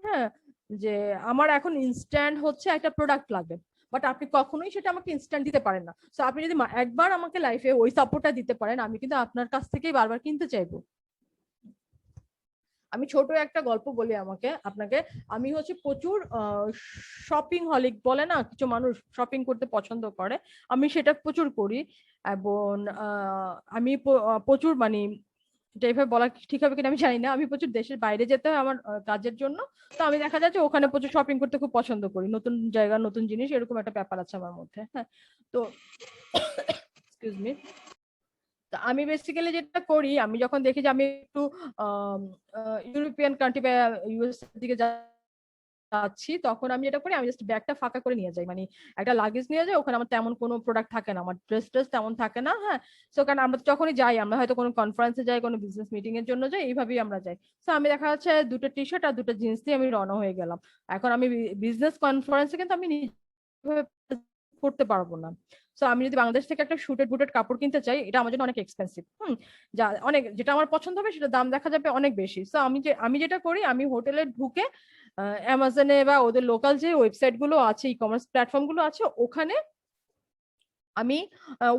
হ্যাঁ, যে আমার এখন ইনস্ট্যান্ট হচ্ছে একটা প্রোডাক্ট লাগবে, বাট আপনি কখনোই সেটা আমাকে ইনস্ট্যান্ট দিতে পারেন না। সো আপনি যদি একবার আমাকে লাইফে ওই সাপোর্টটা দিতে পারেন, আমি কিন্তু আপনার কাছ থেকেই বারবার কিনতে চাইবো। আমি ছোট একটা গল্প বলি আপনাকে। আমি হচ্ছে প্রচুর শপিং হলিক বলে না, কিছু মানুষ শপিং করতে পছন্দ করে, আমি সেটা প্রচুর করি। এবং আমি প্রচুর মানে এটা এভাবে বলা ঠিক হবে কিনা আমি জানি না, আমি প্রচুর দেশের বাইরে যেতে হয় আমার কাজের জন্য। তো আমি দেখা যাচ্ছে ওখানে প্রচুর শপিং করতে খুব পছন্দ করি, নতুন জায়গা, নতুন জিনিস, এরকম একটা ব্যাপার আছে আমার মধ্যে। হ্যাঁ, তো এক্সকিউজ মি, আমি বেসিক্যালি যেটা করি, আমি যখন দেখি যে আমি একটু ইউরোপিয়ান কান্ট্রি বা ইউএস এর দিকে যাচ্ছি, তখন আমি যেটা করি, আমি জাস্ট ব্যাগটা ফাঁকা করে নিয়ে যাই, মানে একটা লাগেজ নিয়ে যাই। ওখানে আমার তেমন কোনো প্রোডাক্ট থাকে না, আমার ড্রেস তেমন থাকে না। হ্যাঁ, সো কারণ আমরা যখনই যাই, আমরা হয়তো কোনো কনফারেন্সে যাই, কোনো বিজনেস মিটিং এর জন্য যাই, এইভাবেই আমরা যাই। সো আমি দেখা যাচ্ছে 2টা টি শার্ট আর 2টা জিন্স দিয়ে আমি রওনা হয়ে গেলাম। এখন আমি বিজনেস কনফারেন্সে কিন্তু আমি করতে পারবো না। সো আমি যদি বাংলাদেশ থেকে একটা শুটেড বুটেড কাপড় কিনতে চাই, এটা আমার জন্য অনেক এক্সপেন্সিভ। যা অনেক, যেটা আমার পছন্দ হবে সেটা দাম দেখা যাবে অনেক বেশি। সো আমি যেটা করি, আমি হোটেলে ঢুকে অ্যামাজনে বা ওদের লোকাল যে ওয়েবসাইট গুলো আছে, ই কমার্স প্ল্যাটফর্ম গুলো আছে, ওখানে আমি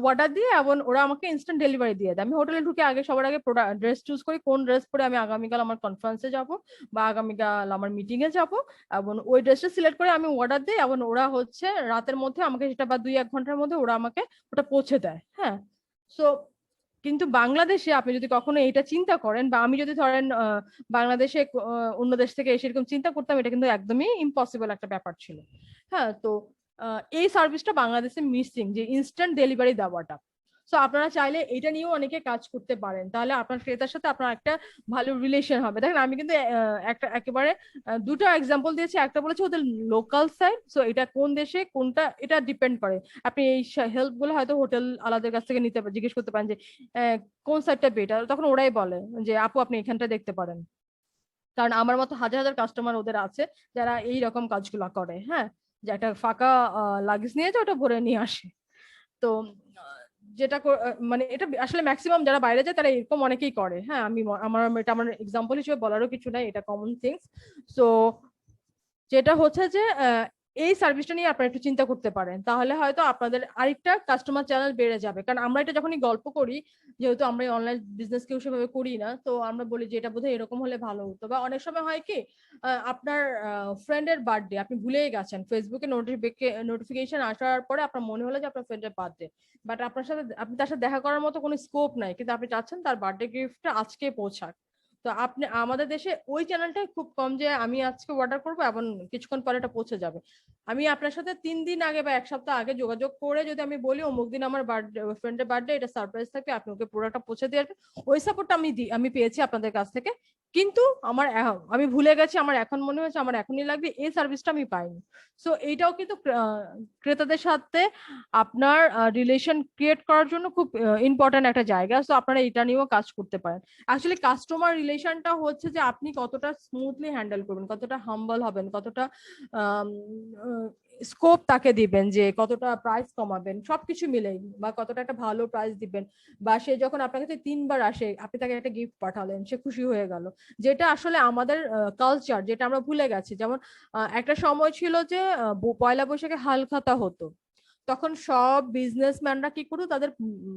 অর্ডার দিয়ে এবং ওরা আমাকে ইনস্ট্যান্ট ডেলিভারি দিয়ে দেয়। আমি হোটেলে ঢুকে আগে সবার আগে ড্রেস চুজ করি, কোন ড্রেস পরে আমি আগামীকাল আমার কনফারেন্সে যাব বা আগামীকাল আমার মিটিং এ যাব, এবং ওই ড্রেসটা সিলেক্ট করে আমি অর্ডার দিই, এবং ওরা হচ্ছে রাতের মধ্যে আমাকে সেটা বা 2-1 ঘন্টার মধ্যে ওরা আমাকে ওটা পৌঁছে দেয়। হ্যাঁ, সো কিন্তু বাংলাদেশে আপনি যদি কখনো এটা চিন্তা করেন, বা আমি যদি ধরেন বাংলাদেশে অন্য দেশ থেকে এসে এরকম চিন্তা করতাম, এটা কিন্তু একদমই ইম্পসিবল একটা ব্যাপার ছিল। হ্যাঁ, তো এই সার্ভিসটা বাংলাদেশে মিসিং, যে ইনস্ট্যান্ট ডেলিভারি দেওয়াটা। সো আপনারা চাইলে এটা নিয়েও অনেকে কাজ করতে পারেন, তাহলে আপনার ক্রেতার সাথে আপনার একটা ভালো রিলেশন হবে। দেখেন, আমি কিন্তু একটা একেবারে দুটো এক্সাম্পল দিয়েছি, একটা বলেছি ওদের লোকাল সাইড। সো এটা কোন দেশে কোনটা, এটা ডিপেন্ড করে। আপনি এই হেল্প গুলো হয়তো হোটেল আলাদের কাছ থেকে নিতে জিজ্ঞেস করতে পারেন যে কোন সাইডটা বেটার, তখন ওরাই বলে যে আপু আপনি এখানটা দেখতে পারেন। কারণ আমার মতো হাজার হাজার কাস্টমার ওদের আছে যারা এই রকম কাজগুলো করে। হ্যাঁ, যে একটা ফাঁকা লাগেজ নিয়ে যায়, ওটা ভরে নিয়ে আসে। তো যেটা মানে এটা আসলে ম্যাক্সিমাম যারা বাইরে যায় তারা এরকম অনেকেই করে। হ্যাঁ, এটা আমার এক্সাম্পল হিসেবে বলারও কিছু নাই, এটা কমন থিংস। সো যেটা হচ্ছে যে এই সার্ভিসটা নিয়ে আপনারা একটু চিন্তা করতে পারেন, তাহলে হয়তো আপনাদের আরেকটা কাস্টমার চ্যানেল বেড়ে যাবে। কারণ আমরা এটা যখনই গল্প করি, যেহেতু আমরা অনলাইন বিজনেস কেউ সেভাবে করি না, তো আমরা বলি যে এটা বোধহয় এরকম হলে ভালো হতো। বা অনেক সময় হয় কি, আপনার ফ্রেন্ডের বার্থডে আপনি ভুলেই গেছেন, ফেসবুকে নোটিফিকেশন আসার পরে আপনার মনে হলো যে আপনার ফ্রেন্ডের বার্থডে, বাট আপনি তার সাথে দেখা করার মতো কোনো স্কোপ নাই, কিন্তু আপনি চাচ্ছেন তার বার্থডে গিফটটা আজকে পৌঁছাক। তো আপনি, আমাদের দেশে ওই চ্যানেলটাই খুব কম, যে আমি আজকে অর্ডার করবো এবং কিছুক্ষণ পরে এটা পৌঁছে যাবে। আমি আপনার সাথে 3 দিন আগে বা 1 সপ্তাহ আগে যোগাযোগ করে যদি আমি বলি অমুক দিন আমার বার্থডে, ফ্রেন্ডের বার্থডে, এটা সারপ্রাইজ থাকবে, আপনি ওকে পুরোটা পৌঁছে দিয়ে আসবেন, ওই সাপোর্টটা আমি পেয়েছি আপনাদের কাছ থেকে। কিন্তু আমি ভুলে গেছি, আমার এখন মনে হয়েছে আমার এখনই লাগবে, এই সার্ভিসটা আমি পাইনি। সো এইটাও কিন্তু ক্রেতাদের সাথে আপনার রিলেশন ক্রিয়েট করার জন্য খুব ইম্পর্টেন্ট একটা জায়গা। সো আপনারা এটা নিয়েও কাজ করতে পারেন। অ্যাকচুয়ালি কাস্টমার রিলেশনটা হচ্ছে যে আপনি কতটা স্মুথলি হ্যান্ডেল করবেন, কতটা হাম্বল হবেন, কতটা স্কোপ তাকে দিবেন, যে কতটা প্রাইস কমাবেন, সবকিছু মিলেই, বা কতটা একটা ভালো প্রাইস দিবেন, বা সে যখন আপনার কাছে 3 বার আসে, আপনি তাকে একটা গিফট পাঠালেন, সে খুশি হয়ে গেল। যেটা আসলে আমাদের কালচার, যেটা আমরা ভুলে গেছি। যেমন একটা সময় ছিল যে পয়লা বৈশাখে হালখাতা হতো, তখন সব বিজনেসম্যানরা কি করতো, তাদের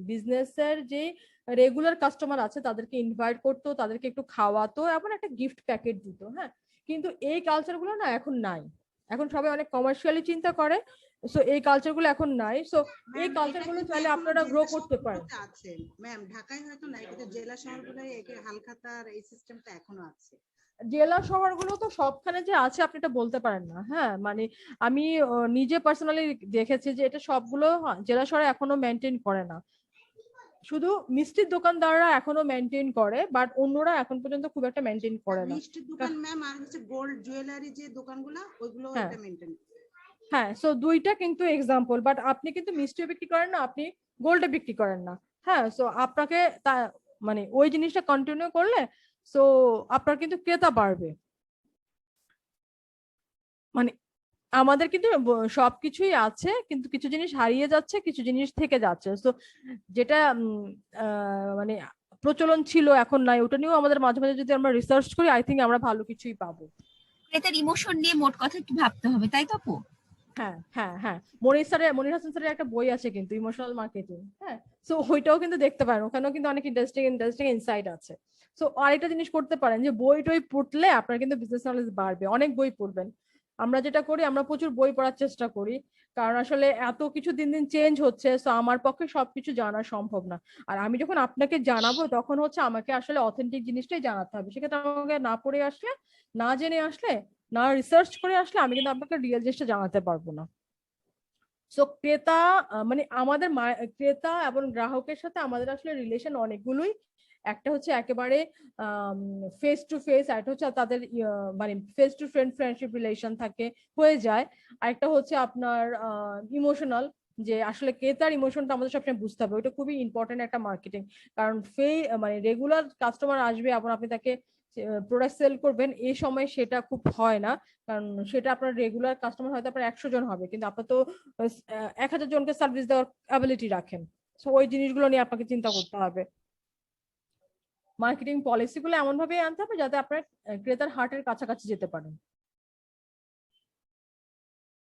বিজনেসের যে রেগুলার কাস্টমার আছে তাদেরকে ইনভাইট করতো, তাদেরকে একটু খাওয়াতো, এবং একটা গিফট প্যাকেট দিত। হ্যাঁ, কিন্তু এই কালচার গুলো না এখন নাই, এখন সবাই অনেক কমার্শিয়ালি চিন্তা করে। সো এই কালচার গুলো এখন নাই। সো এই কালচার গুলো চাইলে আপনারা গ্রো করতে পারেন। আছে ম্যাম, ঢাকায় হয়তো নাই, কিন্তু জেলা শহরগুলোয় হালখাতার এই সিস্টেমটা এখনো আছে। জেলা শহরগুলো তো সবখানে যে আছে আপনি এটা বলতে পারেন না। হ্যাঁ, মানে আমি নিজে পার্সোনালি দেখেছি যে এটা সবগুলো জেলা শহরে এখনো মেনটেন করে না, শুধু মিষ্টির দোকানদাররা এখনো মেনটেন করে, বাট অন্যরা এখন পর্যন্ত খুব একটা মেনটেন করে না। মিষ্টির দোকান ম্যাম, আর হচ্ছে গোল্ড জুয়েলারি যে দোকানগুলো, ওইগুলো এটা মেনটেন করে। হ্যাঁ, সো দুইটা কিন্তু এক্সাম্পল, বাট আপনি কিন্তু মিষ্টিও বিক্রি করেন না, আপনি গোল্ডে বিক্রি করেন না। হ্যাঁ, সো আপনাকে মানে ওই জিনিসটা কন্টিনিউ করলে সো আপনার কিন্তু ক্রেতা বাড়বে। মানে আমাদের কিন্তু সবকিছুই আছে, কিন্তু কিছু জিনিস হারিয়ে যাচ্ছে, কিছু জিনিস থেকে যাচ্ছে। তো যেটা মানে প্রচলন ছিল এখন নাই, ওটা নিয়েও আমাদের মাঝে মাঝে যদি আমরা রিসার্চ করি, আই থিঙ্ক আমরা ভালো কিছুই পাবো। ক্রেতার ইমোশন নিয়ে মোট কথা একটু ভাবতে হবে, তাই তো আপু? হ্যাঁ হ্যাঁ হ্যাঁ, মনির হাসান স্যারের একটা বই আছে কিন্তু, ইমোশনাল মার্কেটিং। হ্যাঁ, সো ওইটাও কিন্তু দেখতে পারেন, ওখানেও কিন্তু অনেক ইন্টারেস্টিং ইনসাইট আছে। সো আরেকটা জিনিস করতে পারেন, যে বই টই পড়লে আপনার কিন্তু বিজনেস নলেজ বাড়বে, অনেক বই পড়বেন। আমরা যেটা করি, আমরা প্রচুর বই পড়ার চেষ্টা করি, কারণ আসলে এত কিছু দিন দিন চেঞ্জ হচ্ছে, সো আমার পক্ষে সবকিছু জানা সম্ভব না। আর আমি যখন আপনাকে জানাবো, তখন হচ্ছে আমাকে আসলে অথেন্টিক জিনিসটাই জানাতে হবে। সেক্ষেত্রে আমাকে না পড়ে আসলে, না জেনে আসলে, না রিসার্চ করে আসলে আমি কিন্তু আপনাকে রিয়েল জিনিসটা জানাতে পারবো না। সো ক্রেতা মানে আমাদের ক্রেতা এবং গ্রাহকের সাথে আমাদের আসলে রিলেশন অনেকগুলোই। একটা হচ্ছে একেবারে ফেস টু ফেস, একটা হচ্ছে তাদের মানে ফেস টু ফ্রেন্ডশিপ রিলেশন থাকে, হয়ে যায়। আরেকটা হচ্ছে আপনার ইমোশনাল, যে আসলে ক্রেতার ইমোশনটা আমাদের সবসময় বুঝতে হবে, ওইটা খুবই ইম্পর্টেন্ট একটা মার্কেটিং। কারণ মানে রেগুলার কাস্টমার আসবে এবং আপনি তাকে প্রোডাক্ট সেল করবেন এই সময় সেটা খুব হয় না, কারণ সেটা আপনার রেগুলার কাস্টমার হয়তো আপনার 100 জন হবে, কিন্তু আপনার তো 1000 জনকে সার্ভিস দেওয়ার অ্যাবিলিটি রাখেন। সো ওই জিনিসগুলো নিয়ে আপনাকে চিন্তা করতে হবে। মার্কেটিং পলিসিগুলো এমন ভাবে আনতে হবে যাতে আপনার ক্রেতার হার্টের কাছাকাছি যেতে পারেন।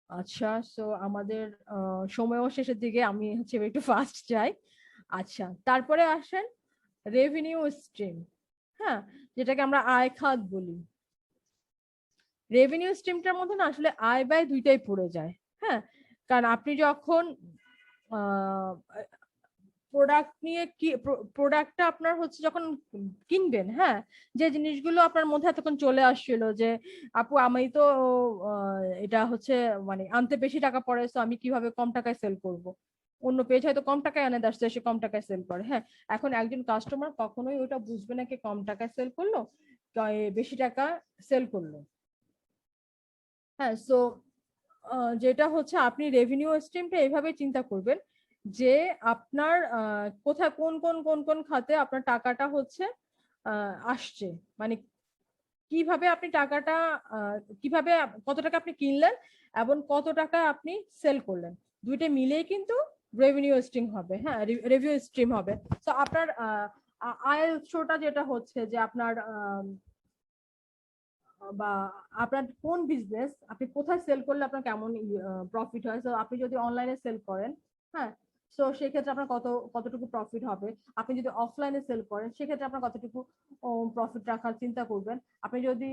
আচ্ছা, সো আমাদের সময়ও শেষের দিকে, আমি হচ্ছে একটু ফাস্ট যাই। আচ্ছা, তারপরে আসেন রেভিনিউ স্ট্রিম, হ্যাঁ, যেটাকে আমরা আয় খাত বলি। রেভিনিউ স্ট্রিমটার মধ্যে না আসলে আয় ব্যয় দুইটাই পড়ে যায়, হ্যাঁ, কারণ আপনি যখন প্রোডাক্ট নিয়ে কি প্রোডাক্টটা আপনার হচ্ছে যখন কিনবেন, হ্যাঁ, যে জিনিসগুলো আপনার মধ্যে এতক্ষণ চলে আসছিল যে আপু আমি তো এটা হচ্ছে মানে আনতে বেশি টাকা পড়ে, তো আমি কিভাবে কম টাকায় সেল করব, অন্য পেজ হয়তো কম টাকায় এনে আসছে, সে কম টাকায় সেল করে, হ্যাঁ। এখন একজন কাস্টমার কখনোই ওটা বুঝবে না কি কম টাকায় সেল করলো বেশি টাকা সেল করলো, হ্যাঁ। সো যেটা হচ্ছে আপনি রেভিনিউ স্ট্রিমটা এইভাবে চিন্তা করবেন যে আপনার কোথায় কোন কোন কোন কোন খাতে আপনার টাকাটা হচ্ছে আসছে, মানে কিভাবে আপনি টাকাটা কিভাবে কত টাকা আপনি কিনলেন এবং কত টাকা আপনি সেল করলেন, দুইটা মিলেই কিন্তু রেভিনিউ স্ট্রিম হবে, হ্যাঁ, রেভিনিউ স্ট্রিম হবে। তো আপনার আয়ের উৎসটা যেটা হচ্ছে যে আপনার বা আপনার কোন বিজনেস আপনি কোথায় সেল করলে আপনার কেমন প্রফিট হয়। তো আপনি যদি অনলাইনে সেল করেন, হ্যাঁ, তো সেক্ষেত্রে আপনার কতটুকু প্রফিট হবে। আপনি যদি অফলাইনে সেল করেন সেক্ষেত্রে আপনার কতটুকু প্রফিট রাখার চিন্তা করবেন। আপনি যদি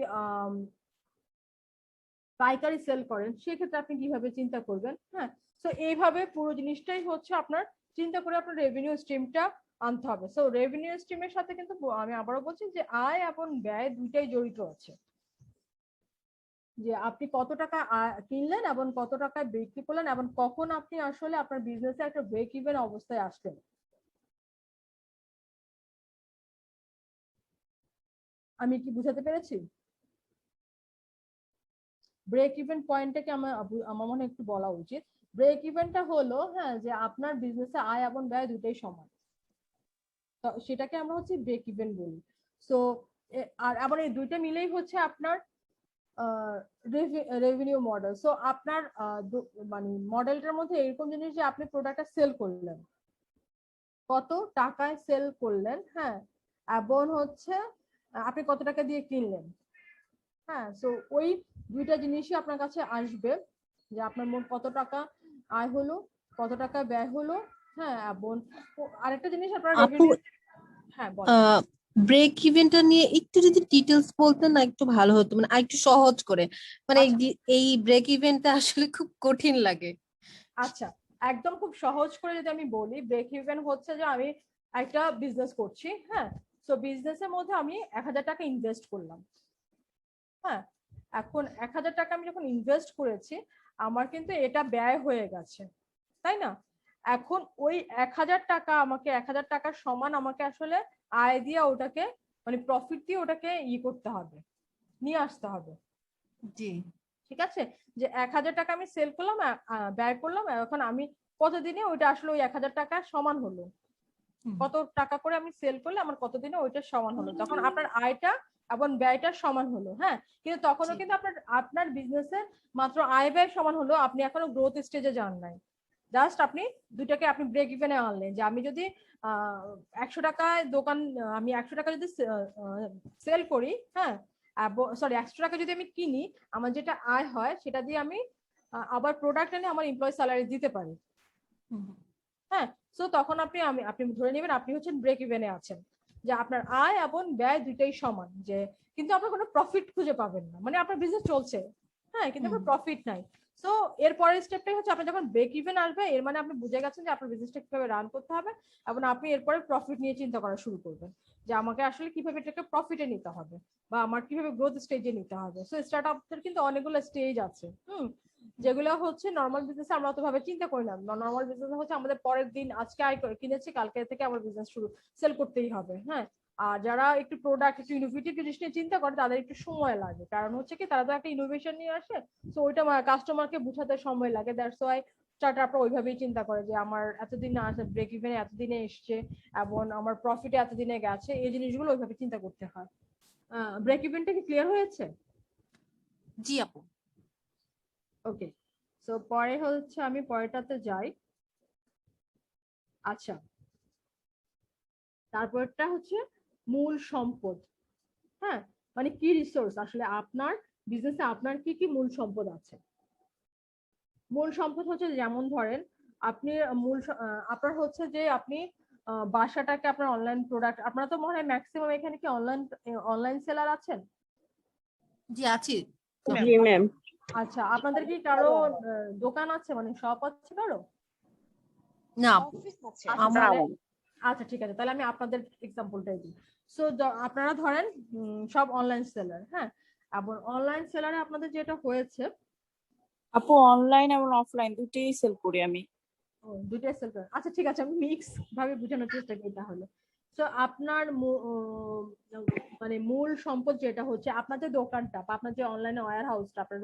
পাইকারি সেল করেন সেক্ষেত্রে আপনি কিভাবে চিন্তা করবেন, হ্যাঁ। তো এইভাবে পুরো জিনিসটাই হচ্ছে আপনার চিন্তা করে আপনার রেভিনিউ স্ট্রিমটা আনতে হবে। সো রেভিনিউ স্ট্রিমের সাথে কিন্তু আমি আবারও বলছি যে আয় এবং ব্যয় দুইটাই জড়িত আছে, যে আপনি কত টাকা কিনলেন এবং কত টাকায় বিক্রি করলেন এবং কখন আপনি আসলে আপনার বিজনেসে একটা ব্রেক ইভেন অবস্থায় আসলেন। আমি কি বুঝাতে পেরেছি? ব্রেক ইভেন পয়েন্টটাকে আমার মনে হয় একটু বলা উচিত। ব্রেক ইভেনটা হলো, হ্যাঁ, যে আপনার বিজনেসে আয় এবং ব্যয় দুটোই সমান, তো সেটাকে আমরা হচ্ছে ব্রেক ইভেন বলি। সো আর আবার এই দুইটা মিলেই হচ্ছে আপনার রেভিনিউ মডেল। সো আপনার মানে মডেলটার মধ্যে এরকম জিনিস যে আপনি প্রোডাক্টটা সেল করলেন, কত টাকায় সেল করলেন, হ্যাঁ, এবং হচ্ছে আপনি কত টাকা দিয়ে কিনলেন, হ্যাঁ। সো ওই দুইটা জিনিসই আপনার কাছে আসবে, যে আপনার মোট কত টাকা আয় হলো, কত টাকা ব্যয় হলো, হ্যাঁ। এবং আরেকটা জিনিস আপনার আপু, রেভিনিউ, হ্যাঁ বলেন। ব্রেক ইভেনটা নিয়ে একটু যদি ডিটেলস বলতেন না একটু ভালো হতো, মানে একটু সহজ করে, মানে আচ্ছা এই ব্রেক ইভেনটা আসলে খুব কঠিন লাগে। আচ্ছা, একদম খুব সহজ করে যদি আমি বলি, ব্রেক ইভেন হচ্ছে যে আমি একটা বিজনেস করছি, হ্যাঁ। সো বিজনেসের মধ্যে আমি 1000 টাকা ইনভেস্ট করলাম, হ্যাঁ। এখন 1000 টাকা আমি যখন ইনভেস্ট করেছি আমার কিন্তু এটা ব্যয় হয়ে গেছে, তাই না? এখন ওই 1000 টাকা আমাকে 1000 টাকার সমান আমাকে আসলে আয় দিয়ে ওটাকে মানে প্রফিট দিয়ে ওটাকে করতে হবে, নিয়ে আসতে হবে। জি, ঠিক আছে, যে 1000 টাকা আমি সেল করলাম, ব্যয় করলাম, এখন আমি কতদিনে ওইটা আসলে ওই 1000 টাকা সমান হলো, কত টাকা করে আমি সেল করলে আমার কতদিনে ওইটা সমান হলো, তখন আপনার আয়টা এবং ব্যয়টা সমান হলো, হ্যাঁ। কিন্তু তখনও কিন্তু আপনার বিজনেসের মাত্র আয় ব্যয় সমান হলো, আপনি এখনো গ্রোথ স্টেজে যান নাই। জাস্ট আপনি দুটাকে আপনি ব্রেক ইভেনে আনলেন, যে আমি যদি 100 টাকায় দোকান, আমি 100 টাকা যদি সেল করি, হ্যাঁ, সরি 100 টাকা যদি আমি কিনি, আমার যেটা আয় হয় সেটা দিয়ে আমি আবার প্রোডাক্ট এনে আমার এমপ্লয়ি স্যালারি দিতে পারি, হ্যাঁ। সো তখন আপনি ধরে নেবেন আপনি হচ্ছেন ব্রেক ইভেনে আছেন, যে আপনার আয় এবং ব্যয় দুইটাই সমান, যে কিন্তু আপনার কোনো প্রফিট খুঁজে পাবেন না, মানে আপনার বিজনেস চলছে, হ্যাঁ, কিন্তু আপনার প্রফিট নাই। সো এর পরের স্টেপটাই হচ্ছে আপনি যখন ব্রেক ইভেন আসবে এর মানে আপনি বুঝে গেছেন যে আপনার বিজনেসটা কিভাবে রান করতে হবে, এবং আপনি এরপরে প্রফিট নিয়ে চিন্তা করা শুরু করবেন, যে আমাকে আসলে কিভাবে এটাকে প্রফিটে নিতে হবে বা আমার কিভাবে গ্রোথ স্টেজে নিতে হবে। সো স্টার্ট আপের কিন্তু অনেকগুলো স্টেজ আছে, যেগুলো হচ্ছে নর্মাল বিজনেসে আমরা অতভাবে চিন্তা করি না। নর্মাল বিজনেসে হচ্ছে আমাদের পরের দিন আজকে আয় কিনেছি কালকে থেকে আমার বিজনেস শুরু সেল করতেই হবে, হ্যাঁ। আর যারা একটু প্রোডাক্ট একটু ইনোভেটিভ জিনিস নিয়ে চিন্তা করে তাদের একটু সময় লাগে, কারণ হচ্ছে কি তারা তো একটা ইনোভেশন নিয়ে আসে, তো ওইটা কাস্টমারকে বুঝাতে সময় লাগে। দ্যাটস ওয়াই স্টার্টাররা ওইভাবেই চিন্তা করে যে আমার এতদিন আসে ব্রেক ইভেনে এতদিনে এসছে এবং আমার প্রফিটে এতদিনে গেছে, এই জিনিসগুলো ওইভাবে চিন্তা করতে হয়। ব্রেক ইভেনটা কি ক্লিয়ার হয়েছে? জি আপু। ওকে, সো পরে হচ্ছে আমি পরেরটাতে যাই। আচ্ছা, তারপরটা হচ্ছে মূল সম্পদ। হ্যাঁ, মানে কি রিসোর্স আসলে আপনার বিজনেসে আপনার কি কি মূল সম্পদ আছে। মূল সম্পদ হচ্ছে যেমন ধরেন আপনি আপনার হচ্ছে যে আপনি বাসাটাকে আপনার অনলাইন প্রোডাক্ট, আপনারা তো মনে হয় ম্যাক্সিমাম এখানে কি অনলাইন সেলার আছেন? জি আছি। জি ম্যাম। আচ্ছা, আপনাদের কি কারো দোকান আছে, মানে শপ আছে কারো? না অফিস আছে। আচ্ছা না তাহলে, ম্যাম। আচ্ছা ঠিক আছে, তাহলে আমি আপনাদের এক্সাম্পলটাই দিই। সো আপনারা ধরেন সব অনলাইন সেলার, হ্যাঁ, এবং অনলাইন সেলারে আপনাদের যেটা হয়েছে, আপু অনলাইন এবং অফলাইন দুটোই সেল করি আমি। দুইটাই সেল করেন। আচ্ছা ঠিক আছে, আমি মিক্স ভাবে বোঝানোর চেষ্টা করি তাহলে। তো আপনার মানে মূল সম্পদ যেটা হচ্ছে আপনার যে দোকানটা বা আপনার যে অনলাইনে ওয়্যার হাউসটা, আপনার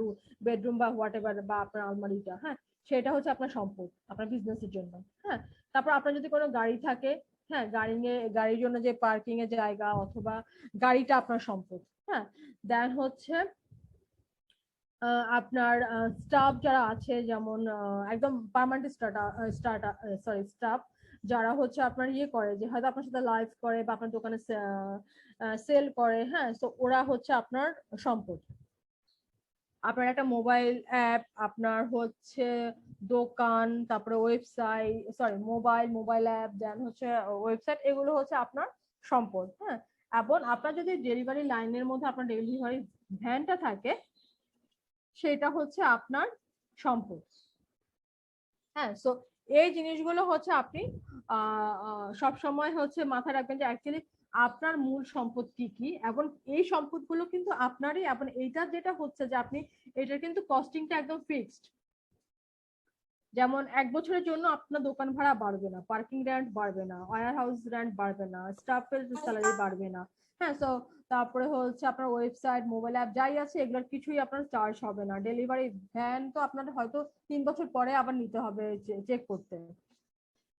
বেডরুম বা হোয়াট এভার, বা আপনার আলমারিটা, হ্যাঁ, সেটা হচ্ছে আপনার সম্পদ আপনার বিজনেসের জন্য। হ্যাঁ, তারপর আপনার যদি কোনো গাড়ি থাকে, হ্যাঁ, গাড়ির জন্য যে পার্কিং এর জায়গা অথবা গাড়িটা আপনার সম্পদ। হ্যাঁ, দেন হচ্ছে আপনার স্টাফ যারা আছে, যেমন একদম পার্মানেন্ট স্টাফ যারা হচ্ছে আপনার ইয়ে করে, যে হয়তো আপনার সাথে লাইভ করে বা আপনার দোকানে সেল করে, হ্যাঁ, তো ওরা হচ্ছে আপনার সম্পদ। আপনার একটা মোবাইল অ্যাপ, আপনার হচ্ছে দোকান, তারপরে ওয়েবসাইট, মোবাইল অ্যাপ, দেন হচ্ছে ওয়েবসাইট, এগুলো হচ্ছে আপনার সম্পদ। হ্যাঁ, এবং আপনার যদি ডেলিভারি লাইনের মধ্যে আপনার ডেলিভারি ভ্যানটা থাকে, সেটা হচ্ছে আপনার সম্পদ। হ্যাঁ, সো এই জিনিসগুলো হচ্ছে আপনি সব সময় হচ্ছে মাথায় রাখবেন যে অ্যাকচুয়ালি আপনার মূল সম্পদ কি কি, এবং এই সম্পদগুলো কিন্তু আপনারই, এবং এইটা যেটা হচ্ছে যে আপনি এটার কিন্তু কস্টিংটা একদম ফিক্সড। যেমন 1 বছরের জন্য আপনার দোকান ভাড়া বাড়বে না, পার্কিং রেন্ট বাড়বে না, ওয়্যার হাউস রেন্ট বাড়বে না, স্টাফের স্যালারি বাড়বে না। হ্যাঁ, সো তারপরে হচ্ছে আপনার ওয়েবসাইট, মোবাইল অ্যাপ যাই আছে এগুলোর কিছুই আপনার চার্জ হবে না। ডেলিভারি ভ্যান তো আপনার হয়তো 3 বছর পরে আবার নিতে হবে চেক করতে।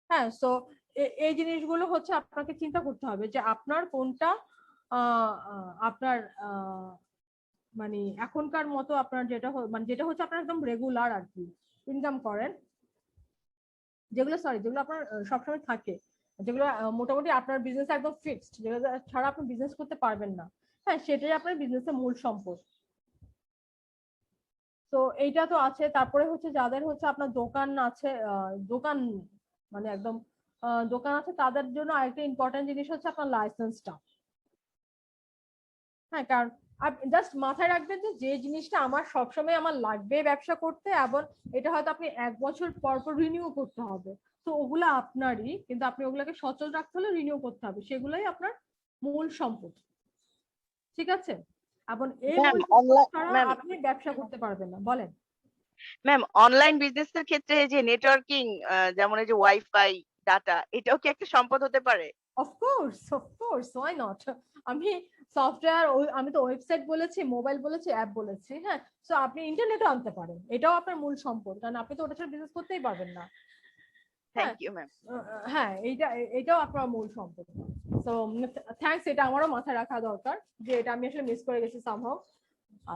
হ্যাঁ, সো এই জিনিসগুলো হচ্ছে আপনাকে চিন্তা করতে হবে যে আপনার কোনটা আপনার মানে এখনকার মতো আপনার যেটা মানে যেটা হচ্ছে আপনার একদম রেগুলার আর কি ইনকাম করেন, যেগুলো আপনার সবসময় থাকে, যেগুলো মোটামুটি আপনার বিজনেস একদম ফিক্সড, যেগুলো ছাড়া আপনি বিজনেস করতে পারবেন না। হ্যাঁ, সেটাই আপনার বিজনেসের মূল সম্পদ। তো এইটা তো আছে। তারপরে হচ্ছে যাদের হচ্ছে আপনার দোকান আছে, দোকান মানে একদম দোকান আছে, তাদের জন্য আরেকটা ইম্পর্টেন্ট জিনিস হচ্ছে আপনার লাইসেন্সটা। হ্যাঁ, কারণ জাস্ট মাথায় রাখবেন যে যে জিনিসটা আমার সবসময় আমার লাগবে ব্যবসা করতে, এবং এটা হয়তো আপনি 1 বছর পর পর রিনিউ করতে হবে, তো ওগুলো আপনারই, কিন্তু আপনি ওগুলোকে সচল রাখতে হলে রিনিউ করতে হবে, সেগুলোই আপনার মূল সম্পদ। ঠিক আছে, এবং এই ম্যাম মূল সম্পদ অনলাইন ছাড়া ম্যাম আপনি ব্যবসা করতে পারবেন না। বলেন। ম্যাম অনলাইন বিজনেসের ক্ষেত্রে যে নেটওয়ার্কিং, যেমন এই যে ওয়াইফাই, ডাটা, এটাও কি একটা সম্পদ হতে পারে? Of course, why not. আমি সফটওয়্যার, আমি তো ওয়েবসাইট বলেছি, মোবাইল বলেছি, অ্যাপ বলেছি। হ্যাঁ, সো আপনি ইন্টারনেটও আনতে পারেন, এটাও আপনার মূল সম্পদ, কারণ আপনি তো ওটা ছাড়া বিজনেস করতেই পারবেন না। হ্যাঁ, থ্যাংক ইউ ম্যাম। হ্যাঁ, এটাও আপনার মূল সম্পদ। তো থ্যাঙ্কস, এটা আমারও মাথায় রাখা দরকার যে এটা আমি আসলে মিস করে গেছি সামহাউ।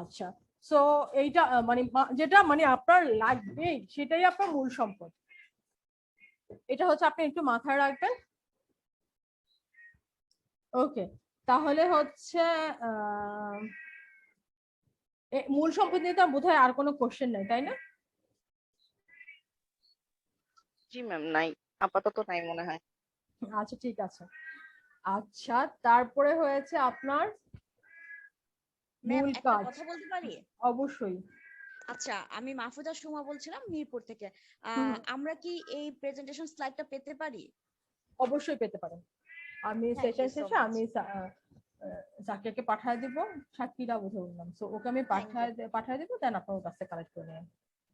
আচ্ছা, সো এইটা মানে যেটা মানে আপনার লাগবে সেটাই আপনার মূল সম্পদ, এটা হচ্ছে আপনি একটু মাথায় রাখবেন। ওকে, তাহলে হচ্ছে মূল সম্পদ নিয়ে তো বোধহয় আর কোনো কোশ্চেন নেই, তাই না? জি ম্যাম, নাই, আপাতত নাই মনে হয়। আচ্ছা ঠিক আছে। আচ্ছা, তারপরে হয়েছে আপনার ম্যাম মূল একটা কাজ। কথা বলতে পারি? অবশ্যই। আচ্ছা, আমি মাহফুজা সুমা বলছিলাম মিরপুর থেকে। আমরা কি এই প্রেজেন্টেশন স্লাইডটা পেতে পারি? অবশ্যই পেতে পারেন। আমি থ্যাংক সেশন ইউ সো শেষে মাচ। আমি জাকিয়াকে পাঠিয়ে দিব, সাকিরা বোধহয় ওর নাম, সো ওকে আমি থ্যাংক ইউ। পাঠিয়ে দিব, দেন আপনার কাছে কালেক্ট করে নেন।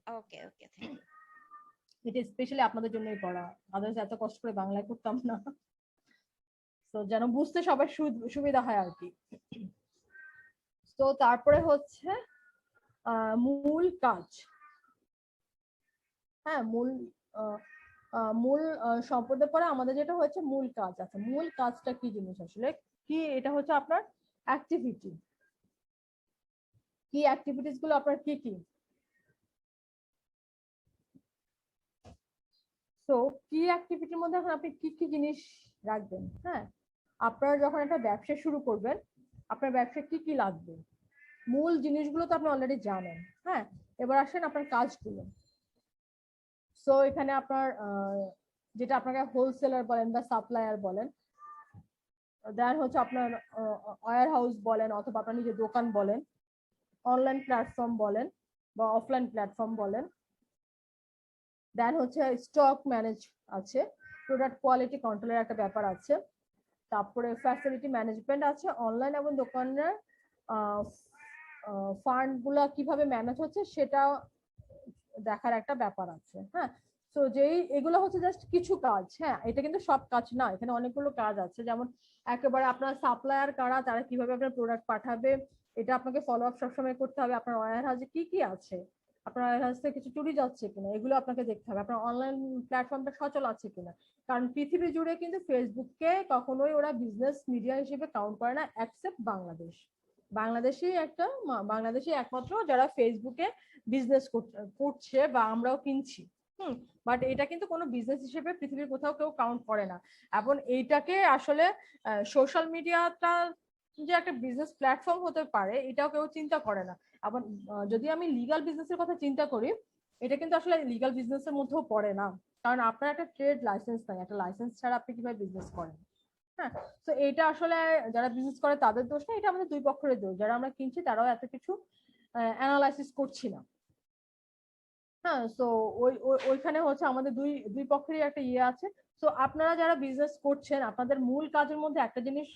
ওকে ওকে, থ্যাংক ইউ। এটা স্পেশালি আপনাদের জন্যই করা, আদার্স এত কষ্ট করে বাংলায় করতাম না, তো যেন বুঝতে সবার সুবিধা হয় আর কি। তো তারপরে হচ্ছে মূল কাজ। হ্যাঁ, মূল সম্পদের পরে আমাদের যেটা হচ্ছে মূল কাজ আছে। মূল কাজটা কি জিনিস আসলে কি, এটা হচ্ছে আপনার অ্যাক্টিভিটি, কি অ্যাক্টিভিটিস গুলো আপনার কি কি? তো কি অ্যাক্টিভিটির মধ্যে এখন আপনি কি কি জিনিস রাখবেন? হ্যাঁ, আপনারা যখন একটা ব্যবসা শুরু করবেন, আপনার ব্যবসা কি কি লাগবে, মূল জিনিসগুলো তো আপনি অলরেডি জানেন। হ্যাঁ, এবার আসেন আপনার কাজগুলো। সো এখানে আপনার যেটা আপনাকে হোলসেলার বলেন বা সাপ্লায়ার বলেন, দেন হচ্ছে আপনার ওয়্যার হাউস বলেন, অথবা আপনার নিজের দোকান বলেন, অনলাইন প্ল্যাটফর্ম বলেন বা অফলাইন প্ল্যাটফর্ম বলেন, দেন হচ্ছে স্টক ম্যানেজ আছে, প্রোডাক্ট কোয়ালিটি কন্ট্রোলের একটা ব্যাপার আছে, তারপরে ফ্যাসিলিটি ম্যানেজমেন্ট আছে, অনলাইন এবং দোকানের ফান্ড গুলা কিভাবে ম্যানেজ হচ্ছে সেটা দেখার একটা ব্যাপার আছে। হ্যাঁ, তো যেই এগুলো হচ্ছে জাস্ট কিছু কাজ। হ্যাঁ, এটা কিন্তু সব কাজ না, এখানে অনেকগুলো কাজ আছে। যেমন একেবারে আপনার সাপ্লায়ার কারা, তারা কিভাবে আপনার প্রোডাক্ট পাঠাবে, এটা আপনাকে ফলো আপ সবসময় করতে হবে। আপনার ওয়্যার হাউসে কি কি আছে, আপনার ওয়্যার হাউস থেকে কিছু চুরি যাচ্ছে কিনা, এগুলো আপনাকে দেখতে হবে। আপনার অনলাইন প্ল্যাটফর্মটা সচল আছে কিনা, কারণ পৃথিবী জুড়ে কিন্তু ফেসবুককে কখনোই ওরা বিজনেস মিডিয়া হিসেবে কাউন্ট করে না, এক্সেপ্ট বাংলাদেশ। বাংলাদেশই একমাত্র যারা ফেসবুকে বিজনেস করছে বা আমরাও কিনছি। বাট এটা কিন্তু কোনো বিজনেস হিসেবে পৃথিবীর কোথাও কেউ কাউন্ট করে না। এবং এইটাকে আসলে সোশ্যাল মিডিয়াটা যে একটা বিজনেস প্ল্যাটফর্ম হতে পারে এটাও কেউ চিন্তা করে না। আবার যদি আমি লিগাল বিজনেসের কথা চিন্তা করি, এটা কিন্তু আসলে লিগাল বিজনেসের মধ্যেও পড়ে না, কারণ আপনার একটা ট্রেড লাইসেন্স নাই, একটা লাইসেন্স ছাড়া আপনি কিভাবে বিজনেস করেন। হ্যাঁ, তো এটা আসলে যারা বিজনেস করে তাদের দোষ না, এটা আমাদের দুই পক্ষের দোষ। যারা আমরা কিনছি তারাও এত কিছু অ্যানালাইসিস করছি না। হ্যাঁ, তো ওইখানে হচ্ছে আমাদের দুই দুই পক্ষেরই একটা ইয়ে আছে। তো আপনারা যারা বিজনেস করছেন, আপনাদের মূল কাজের মধ্যে একটা জিনিস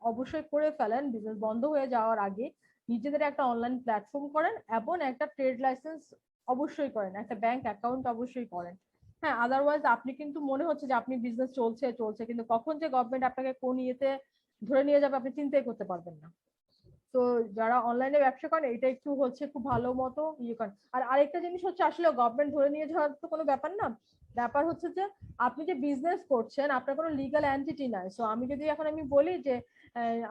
অবশ্যই করে ফেলেন, বিজনেস বন্ধ হয়ে যাওয়ার আগে নিজেদের একটা অনলাইন প্ল্যাটফর্ম করেন এবং একটা ট্রেড লাইসেন্স অবশ্যই করেন, একটা ব্যাংক অ্যাকাউন্ট অবশ্যই করেন। হ্যাঁ, আদারওয়াইজ আপনি কিন্তু মনে হচ্ছে যে আপনি বিজনেস চলছে চলছে, কিন্তু কখন যে গভর্নমেন্ট আপনাকে কোন ইয়েতে ধরে নিয়ে যাবে আপনি চিন্তাই করতে পারবেন না। তো যারা অনলাইনে ব্যবসা করেন এটা একটু হচ্ছে খুব ভালো মতো ইয়ে করেন। আর আরেকটা জিনিস হচ্ছে, আসলে গভর্নমেন্ট ধরে নিয়ে যাওয়ার তো কোনো ব্যাপার না, ব্যাপার হচ্ছে যে আপনি যে বিজনেস করছেন আপনার কোনো লিগ্যাল এন্টিটি নাই। সো আমি যদি এখন আমি বলি যে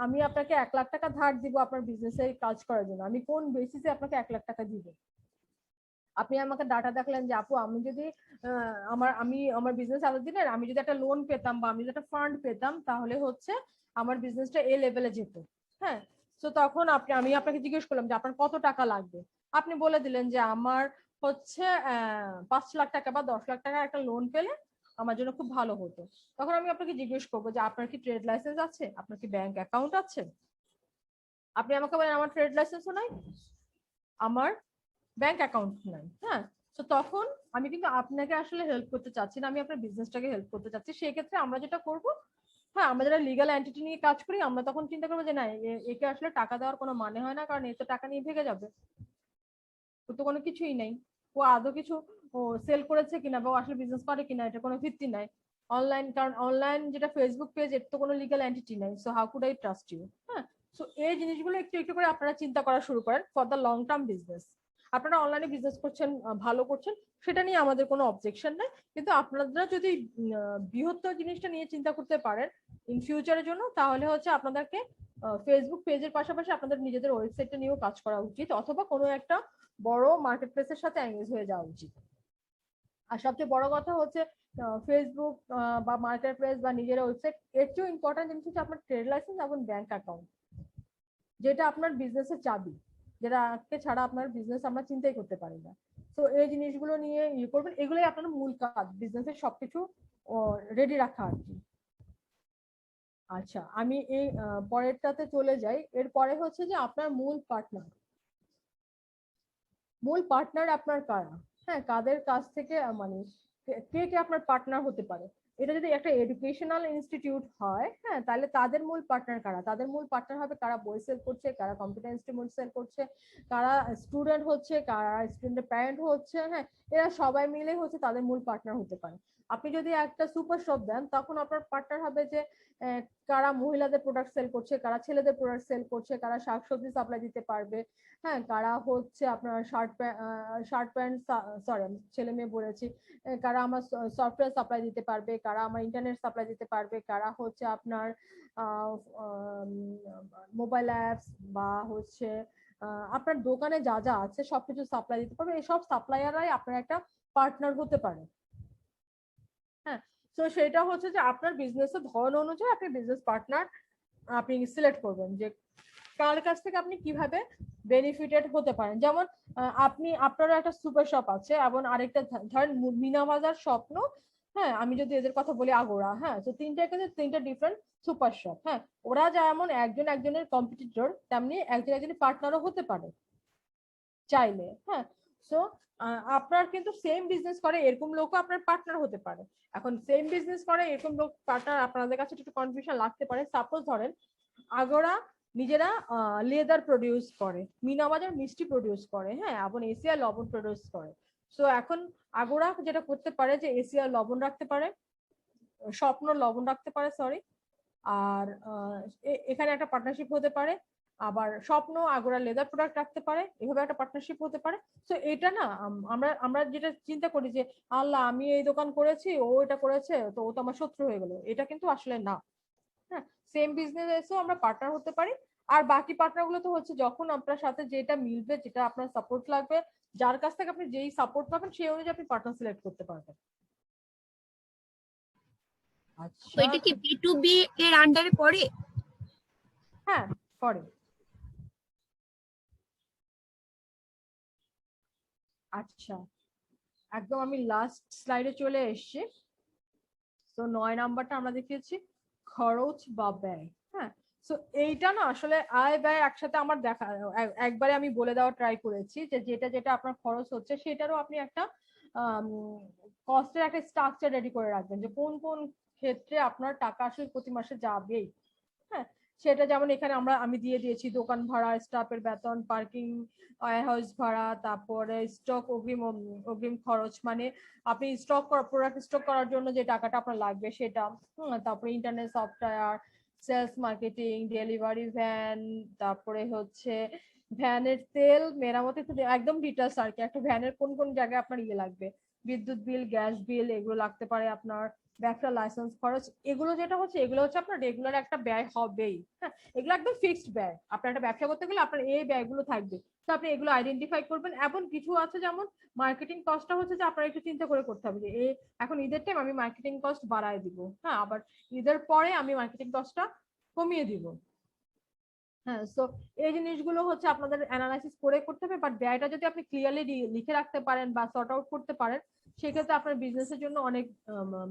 আমি আপনাকে 1 লাখ টাকা ধার দিব আপনার বিজনেসে কাজ করার জন্য, আমি কোন বেসিসে আপনাকে 1 লাখ টাকা দিব? আপনি আমাকে ডাটা দেখলেন যে আপু আমি যদি আমার বিজনেস এতদিনের, আমি যদি একটা লোন পেতাম বা আমি যদি একটা ফান্ড পেতাম তাহলে হচ্ছে আমার বিজনেসটা এই লেভেলে যেত। হ্যাঁ, তো তখন আমি আপনাকে জিজ্ঞেস করলাম যে আপনার কত টাকা লাগবে, আপনি বলে দিলেন যে আমার হচ্ছে 5 লাখ টাকা বা 10 লাখ টাকার একটা লোন পেলে আমার জন্য খুব ভালো হতো। তখন আমি আপনাকে জিজ্ঞেস করবো যে আপনার কি ট্রেড লাইসেন্স আছে, আপনার কি ব্যাংক অ্যাকাউন্ট আছে? আপনি আমাকে বলেন আমার ট্রেড লাইসেন্সও নাই, আমার ব্যাংক অ্যাকাউন্ট নাই। হ্যাঁ, তো তখন আমি কিন্তু আপনাকে আসলে হেল্প করতে চাচ্ছি না, আমি আপনার বিজনেসটাকে হেল্প করতে চাচ্ছি। সেই ক্ষেত্রে আমরা যেটা করব, হ্যাঁ, আমরা যারা লিগাল এন্টিটি নিয়ে কাজ করি আমরা তখন চিন্তা করবো যে না, একে আসলে টাকা দেওয়ার কোনো মানে হয় না, কারণ এ তো টাকা নিয়ে ভেগে যাবে, ও তো কোনো কিছুই নেই, ও আদৌ কিছু সেল করেছে কিনা বা ও আসলে বিজনেস করে কিনা এটা কোনো ভিত্তি নাই। অনলাইন, কারণ অনলাইন যেটা ফেসবুক পেজ এর তো কোনো লিগাল এন্টিটি নাই, so how could I trust you? হ্যাঁ, সো এই জিনিসগুলো একটু একটু করে আপনারা চিন্তা করা শুরু করেন for the long term business. আপনারা অনলাইনে বিজনেস করছেন, ভালো করছেন, সেটা নিয়ে আমাদের কোনো অবজেকশন নেই, কিন্তু আপনারা যদি বৃহত্তর জিনিসটা নিয়ে চিন্তা করতে পারেন ইন ফিউচারের জন্য, তাহলে হচ্ছে আপনাদেরকে ফেসবুক পেজের পাশাপাশি আপনাদের নিজেদের ওয়েবসাইটটা নিয়েও কাজ করা উচিত, অথবা কোনো একটা বড় মার্কেট প্লেসের সাথে এঙ্গেজ হয়ে যাওয়া উচিত। আর সবচেয়ে বড় কথা হচ্ছে ফেসবুক বা মার্কেট প্লেস বা নিজের ওয়েবসাইট, এর চেয়েও ইম্পর্টেন্ট জিনিস হচ্ছে আপনার ট্রেড লাইসেন্স এবং ব্যাংক অ্যাকাউন্ট, যেটা আপনার বিজনেসের চাবি, যেটাকে ছাড়া আপনার বিজনেস আমরা চিন্তাই করতে পারি না। তো এই জিনিসগুলো নিয়ে ইয়ে করবেন, এগুলোই আপনার মূল কাজ, বিজনেসের সবকিছু রেডি রাখা আর কি। আচ্ছা, আমি এই পরেরটাতে চলে যাই। এরপরে হচ্ছে যে আপনার মূল পার্টনার আপনার কারা? হ্যাঁ, কাদের কাছ থেকে মানে কে কে আপনার পার্টনার হতে পারে? এটা যদি একটা এডুকেশনাল ইনস্টিটিউট হয়, হ্যাঁ, তাহলে তাদের মূল পার্টনার কারা? তাদের মূল পার্টনার হবে কারা বই সেল করছে, কারা কম্পিউটার ইনস্ট্রুমেন্ট সেল করছে, কারা স্টুডেন্ট হচ্ছে, কারা স্টুডেন্টের প্যারেন্ট হচ্ছে। হ্যাঁ, এরা সবাই মিলে হচ্ছে তাদের মূল পার্টনার হতে পারে। আপনি যদি একটা সুপার শপ দেন তখন আপনার পার্টনার হবে যে কারা মহিলাদের প্রোডাক্ট সেল করছে, কারা ছেলেদের প্রোডাক্ট সেল করছে, কারা শাকসবজি সাপ্লাই দিতে পারবে, হ্যাঁ, কারা হচ্ছে আপনার শার্ট প্যান্ট, সরি আমি ছেলে মেয়ে বলেছি, কারা আমার সফটওয়্যার সাপ্লাই দিতে পারবে, কারা আমার ইন্টারনেট সাপ্লাই দিতে পারবে, কারা হচ্ছে আপনার মোবাইল অ্যাপস বা হচ্ছে আপনার দোকানে যা যা আছে সবকিছু সাপ্লাই দিতে পারবে। এইসব সাপ্লায়াররাই আপনার একটা পার্টনার হতে পারে। হ্যাঁ, তো সেটা হচ্ছে যে আপনার বিজনেসের ধরন অনুযায়ী আপনি বিজনেস পার্টনার আপনি সিলেক্ট করবেন যে কার কাছ থেকে আপনি কিভাবে বেনিফিটেড হতে পারেন। যেমন আপনার একটা সুপার শপ আছে এবং আরেকটা ধরেন মিনা বাজার স্বপ্ন, হ্যাঁ, আমি যদি এদের কথা বলি আগোড়া, হ্যাঁ, তো তিনটা ডিফারেন্ট সুপার শপ। হ্যাঁ, ওরা যেমন একজন একজনের কম্পিটিটর তেমনি একজন একজনের পার্টনারও হতে পারে চাইলে। হ্যাঁ, সো আপনার কিন্তু সেম বিজনেস করে এরকম লোকও আপনার পার্টনার হতে পারে। এখন সেম বিজনেস করে এরকম লোক পার্টনার আপনাদের কাছে একটু কনফিউশন লাগতে পারে। সাপোজ ধরেন আগোড়া নিজেরা লেদার প্রডিউস করে, মিনা বাজার মিষ্টি প্রডিউস করে, হ্যাঁ, এবং এশিয়া লবণ প্রডিউস করে। সো এখন আগোড়া যেটা করতে পারে যে এশিয়া লবণ রাখতে পারে, স্বপ্ন লবণ রাখতে পারে, সরি, আর এখানে একটা পার্টনারশিপ হতে পারে। আবার স্বপ্ন আগোড়া লেদার প্রোডাক্ট রাখতে পারে, এভাবে একটা পার্টনারশিপ হতে পারে। তো এটা না আমরা যেটা চিন্তা করি যে আল্লাহ আমি এই দোকান করেছি, ও এটা করেছে, তো ও তো আমার শত্রু হয়ে গেল, এটা কিন্তু আসলে না। হ্যাঁ, সেম বিজনেসেও আমরা পার্টনার হতে পারি। আর বাকি পার্টনার গুলো তো হচ্ছে যখন আপনার সাথে যেটা মিলবে, যেটা আপনার সাপোর্ট লাগবে, যার কাছ থেকে আপনি যেই সাপোর্ট পাবেন সেই অনুযায়ী আপনি পার্টনার সিলেক্ট করতে পারবেন। তো আচ্ছা, এটা কি B2B এর আন্ডারে পড়ে? হ্যাঁ পরে। আচ্ছা, একদম আমি লাস্ট স্লাইডে চলে এসেছি। তো 9 নাম্বারটা আমরা দেখিয়েছি খরচ বা ব্যয়। হ্যাঁ, তো এইটা না আসলে আয় ব্যয় একসাথে আমার দেখা একবারে আমি বলে দেওয়া ট্রাই করেছি যে যেটা যেটা আপনার খরচ হচ্ছে সেটারও আপনি একটা কস্টের একটা স্ট্রাকচার রেডি করে রাখবেন যে কোন কোন ক্ষেত্রে আপনার টাকা আসলে প্রতি মাসে যাবেই। হ্যাঁ, সেটা যেমন এখানে আমি দিয়ে দিয়েছি দোকান ভাড়া, স্টাফের বেতন, পার্কিং, ওয়্যারহাউস ভাড়া, তারপরে স্টক অগ্রিম খরচ, মানে আপনি প্রোডাক্ট স্টক করার জন্য যে টাকাটা আপনার লাগবে সেটা, তারপরে internet software, sales marketing, delivery van, তারপরে হচ্ছে ভ্যানের তেল মেরামত, একদম ডিটেলস আর কি, একটা ভ্যানের কোন কোন জায়গায় আপনার লাগবে, বিদ্যুৎ বিল, গ্যাস বিল, এগুলো লাগতে পারে আপনার, ব্যবসা লাইসেন্স খরচ, এগুলো যেটা হচ্ছে এগুলো হচ্ছে আপনার রেগুলার একটা ব্যয় হবেই। হ্যাঁ, এগুলো একদম ফিক্সড ব্যয়, আপনার একটা ব্যবসা করতে গেলে আপনার এই ব্যয়গুলো থাকবে। তো আপনি এগুলো আইডেন্টিফাই করবেন। এবং কিছু আছে যেমন মার্কেটিং কস্টটা হচ্ছে যে আপনার একটু চিন্তা করে করতে হবে যে এখন ঈদের টাইম আমি মার্কেটিং কস্ট বাড়ায় দিব, হ্যাঁ, আবার ঈদের পরে আমি মার্কেটিং কস্টটা কমিয়ে দিব। হ্যাঁ, সো এই জিনিসগুলো হচ্ছে আপনাদের অ্যানালাইসিস করে করতে হবে। বাট ব্যয়টা যদি আপনি ক্লিয়ারলি লিখে রাখতে পারেন বা সর্ট আউট করতে পারেন সেক্ষেত্রে আপনার বিজনেসের জন্য অনেক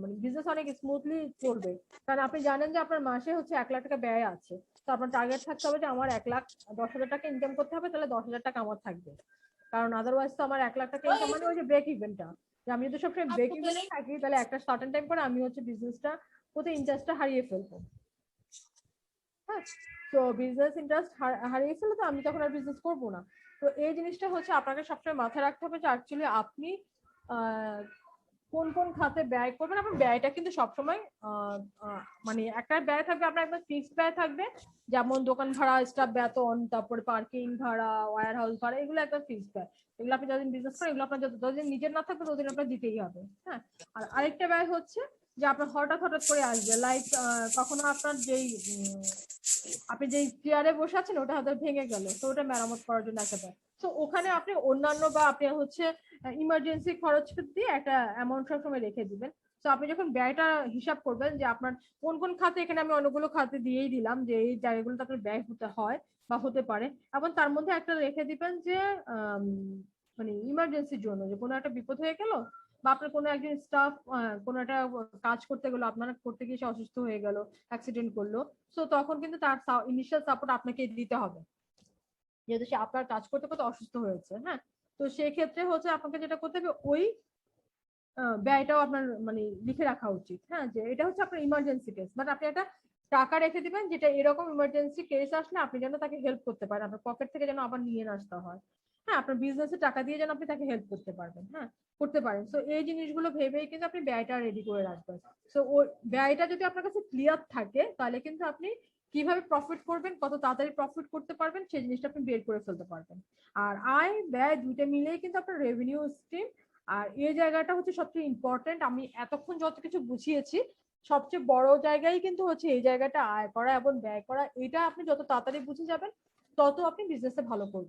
মানে বিজনেস অনেক স্মুথলি চলবে। কারণ আপনি জানেন যে আপনার মাসে হচ্ছে 1 লাখ টাকা ব্যয় আছে, তো আপনার টার্গেট থাকতে হবে যে আমার 1,10,000 টাকা ইনকাম করতে হবে, তাহলে 10,000 টাকা আমার থাকবে। কারণ আদারওয়াইজ তো আমার 1 লাখ টাকা ইনকাম মানে ওই যে ব্রেক ইভেনটা, যে আমি যদি সবসময় ব্রেক ইভেনে থাকি তাহলে একটা সার্টেন টাইম পরে আমি হচ্ছে বিজনেসটা প্রতি ইন্টারেস্টটা হারিয়ে ফেলবো। হ্যাঁ, তো বিজনেস ইন্টারেস্ট হারিয়ে ফেলে তো আমি তখন আর বিজনেস করবো না। তো এই জিনিসটা হচ্ছে আপনাকে সবসময় মাথায় রাখতে হবে যে অ্যাকচুয়ালি আপনি কোন কোন খাতে ব্যয় করবেন। এবং ব্যয়টা কিন্তু সবসময় মানে একটা ব্যয় থাকবে আপনার একদম ফিক্সড ব্যয় থাকবে, যেমন দোকান ভাড়া, স্টাফ বেতন, তারপরে পার্কিং ভাড়া, ওয়্যার হাউস ভাড়া, এগুলো একদম ফিক্সড ব্যয়। এগুলো আপনি যতদিন বিজনেস করেন এগুলো আপনার যতদিন নিজের না থাকবে ততদিন আপনার দিতেই হবে। হ্যাঁ, আর আরেকটা ব্যয় হচ্ছে যে আপনার হঠাৎ করে আসবে, লাইক কখনো আপনার যেই আপনি যেই চেয়ারে বসে আছেন ওটা হয়তো ভেঙে গেল, তো ওটা মেরামত করার জন্য একটা ব্যয়। তো ওখানে আপনি অন্যান্য বা আপনি হচ্ছে ইমার্জেন্সি খরচ দিয়ে একটা অ্যামাউন্ট সবসময় রেখে দিবেন। তো আপনি যখন ব্যয়টা হিসাব করবেন যে আপনার কোন কোন খাতে, এখানে আমি অনেকগুলো খাতে দিয়েই দিলাম যে এই জায়গাগুলোতে আপনার ব্যয় হতে হয় বা হতে পারে, এবং তার মধ্যে একটা রেখে দিবেন যে মানে ইমার্জেন্সির জন্য, যে কোনো একটা বিপদ হয়ে গেল বা আপনার কোনো একজন স্টাফ কোনো একটা কাজ করতে গেলো, আপনার করতে গিয়ে সে অসুস্থ হয়ে গেল, অ্যাক্সিডেন্ট করলো, তো তখন কিন্তু তার ইনিশিয়াল সাপোর্ট আপনাকে দিতে হবে, যেহেতু সে আপনার কাজ করতে করতে অসুস্থ হয়েছে। হ্যাঁ, তো সেই ক্ষেত্রে হচ্ছে আপনাকে যেটা করতে হবে ওই ব্যয়টাও আপনার মানে লিখে রাখা উচিত। হ্যাঁ, যে এটা হচ্ছে আপনার ইমার্জেন্সি কেস, বাট আপনি একটা টাকা রেখে দিবেন যেটা এরকম ইমার্জেন্সি কেস আসলে আপনি যেন তাকে হেল্প করতে পারেন, আপনার পকেট থেকে যেন আবার নিয়ে না আসতে হয়। হ্যাঁ আপনার বিজনেসে টাকা দিয়ে যেন আপনি তাকে হেল্প করতে পারবেন, হ্যাঁ করতে পারেন। তো এই জিনিসগুলো ভেবেই কিন্তু আপনি ব্যয়টা রেডি করে রাখবেন। তো ওই ব্যয়টা যদি আপনার কাছে ক্লিয়ার থাকে তাহলে কিন্তু আপনি কিভাবে প্রফিট করবেন, কত তাড়াতাড়ি প্রফিট করতে পারবেন সেই জিনিসটা আপনি বের করে ফেলতে পারবেন। আর আয় ব্যয় দুইটা মিলেই কিন্তু আপনার রেভিনিউ স্ট্রিম। আর এই জায়গাটা হচ্ছে সবচেয়ে ইম্পর্টেন্ট। আমি এতক্ষণ যত কিছু বুঝিয়েছি সবচেয়ে বড় জায়গায় কিন্তু হচ্ছে এই জায়গাটা, আয় করা এবং ব্যয় করা। এটা আপনি যত তাড়াতাড়ি বুঝে যাবেন তত আপনি বিজনেসে ভালো করবেন।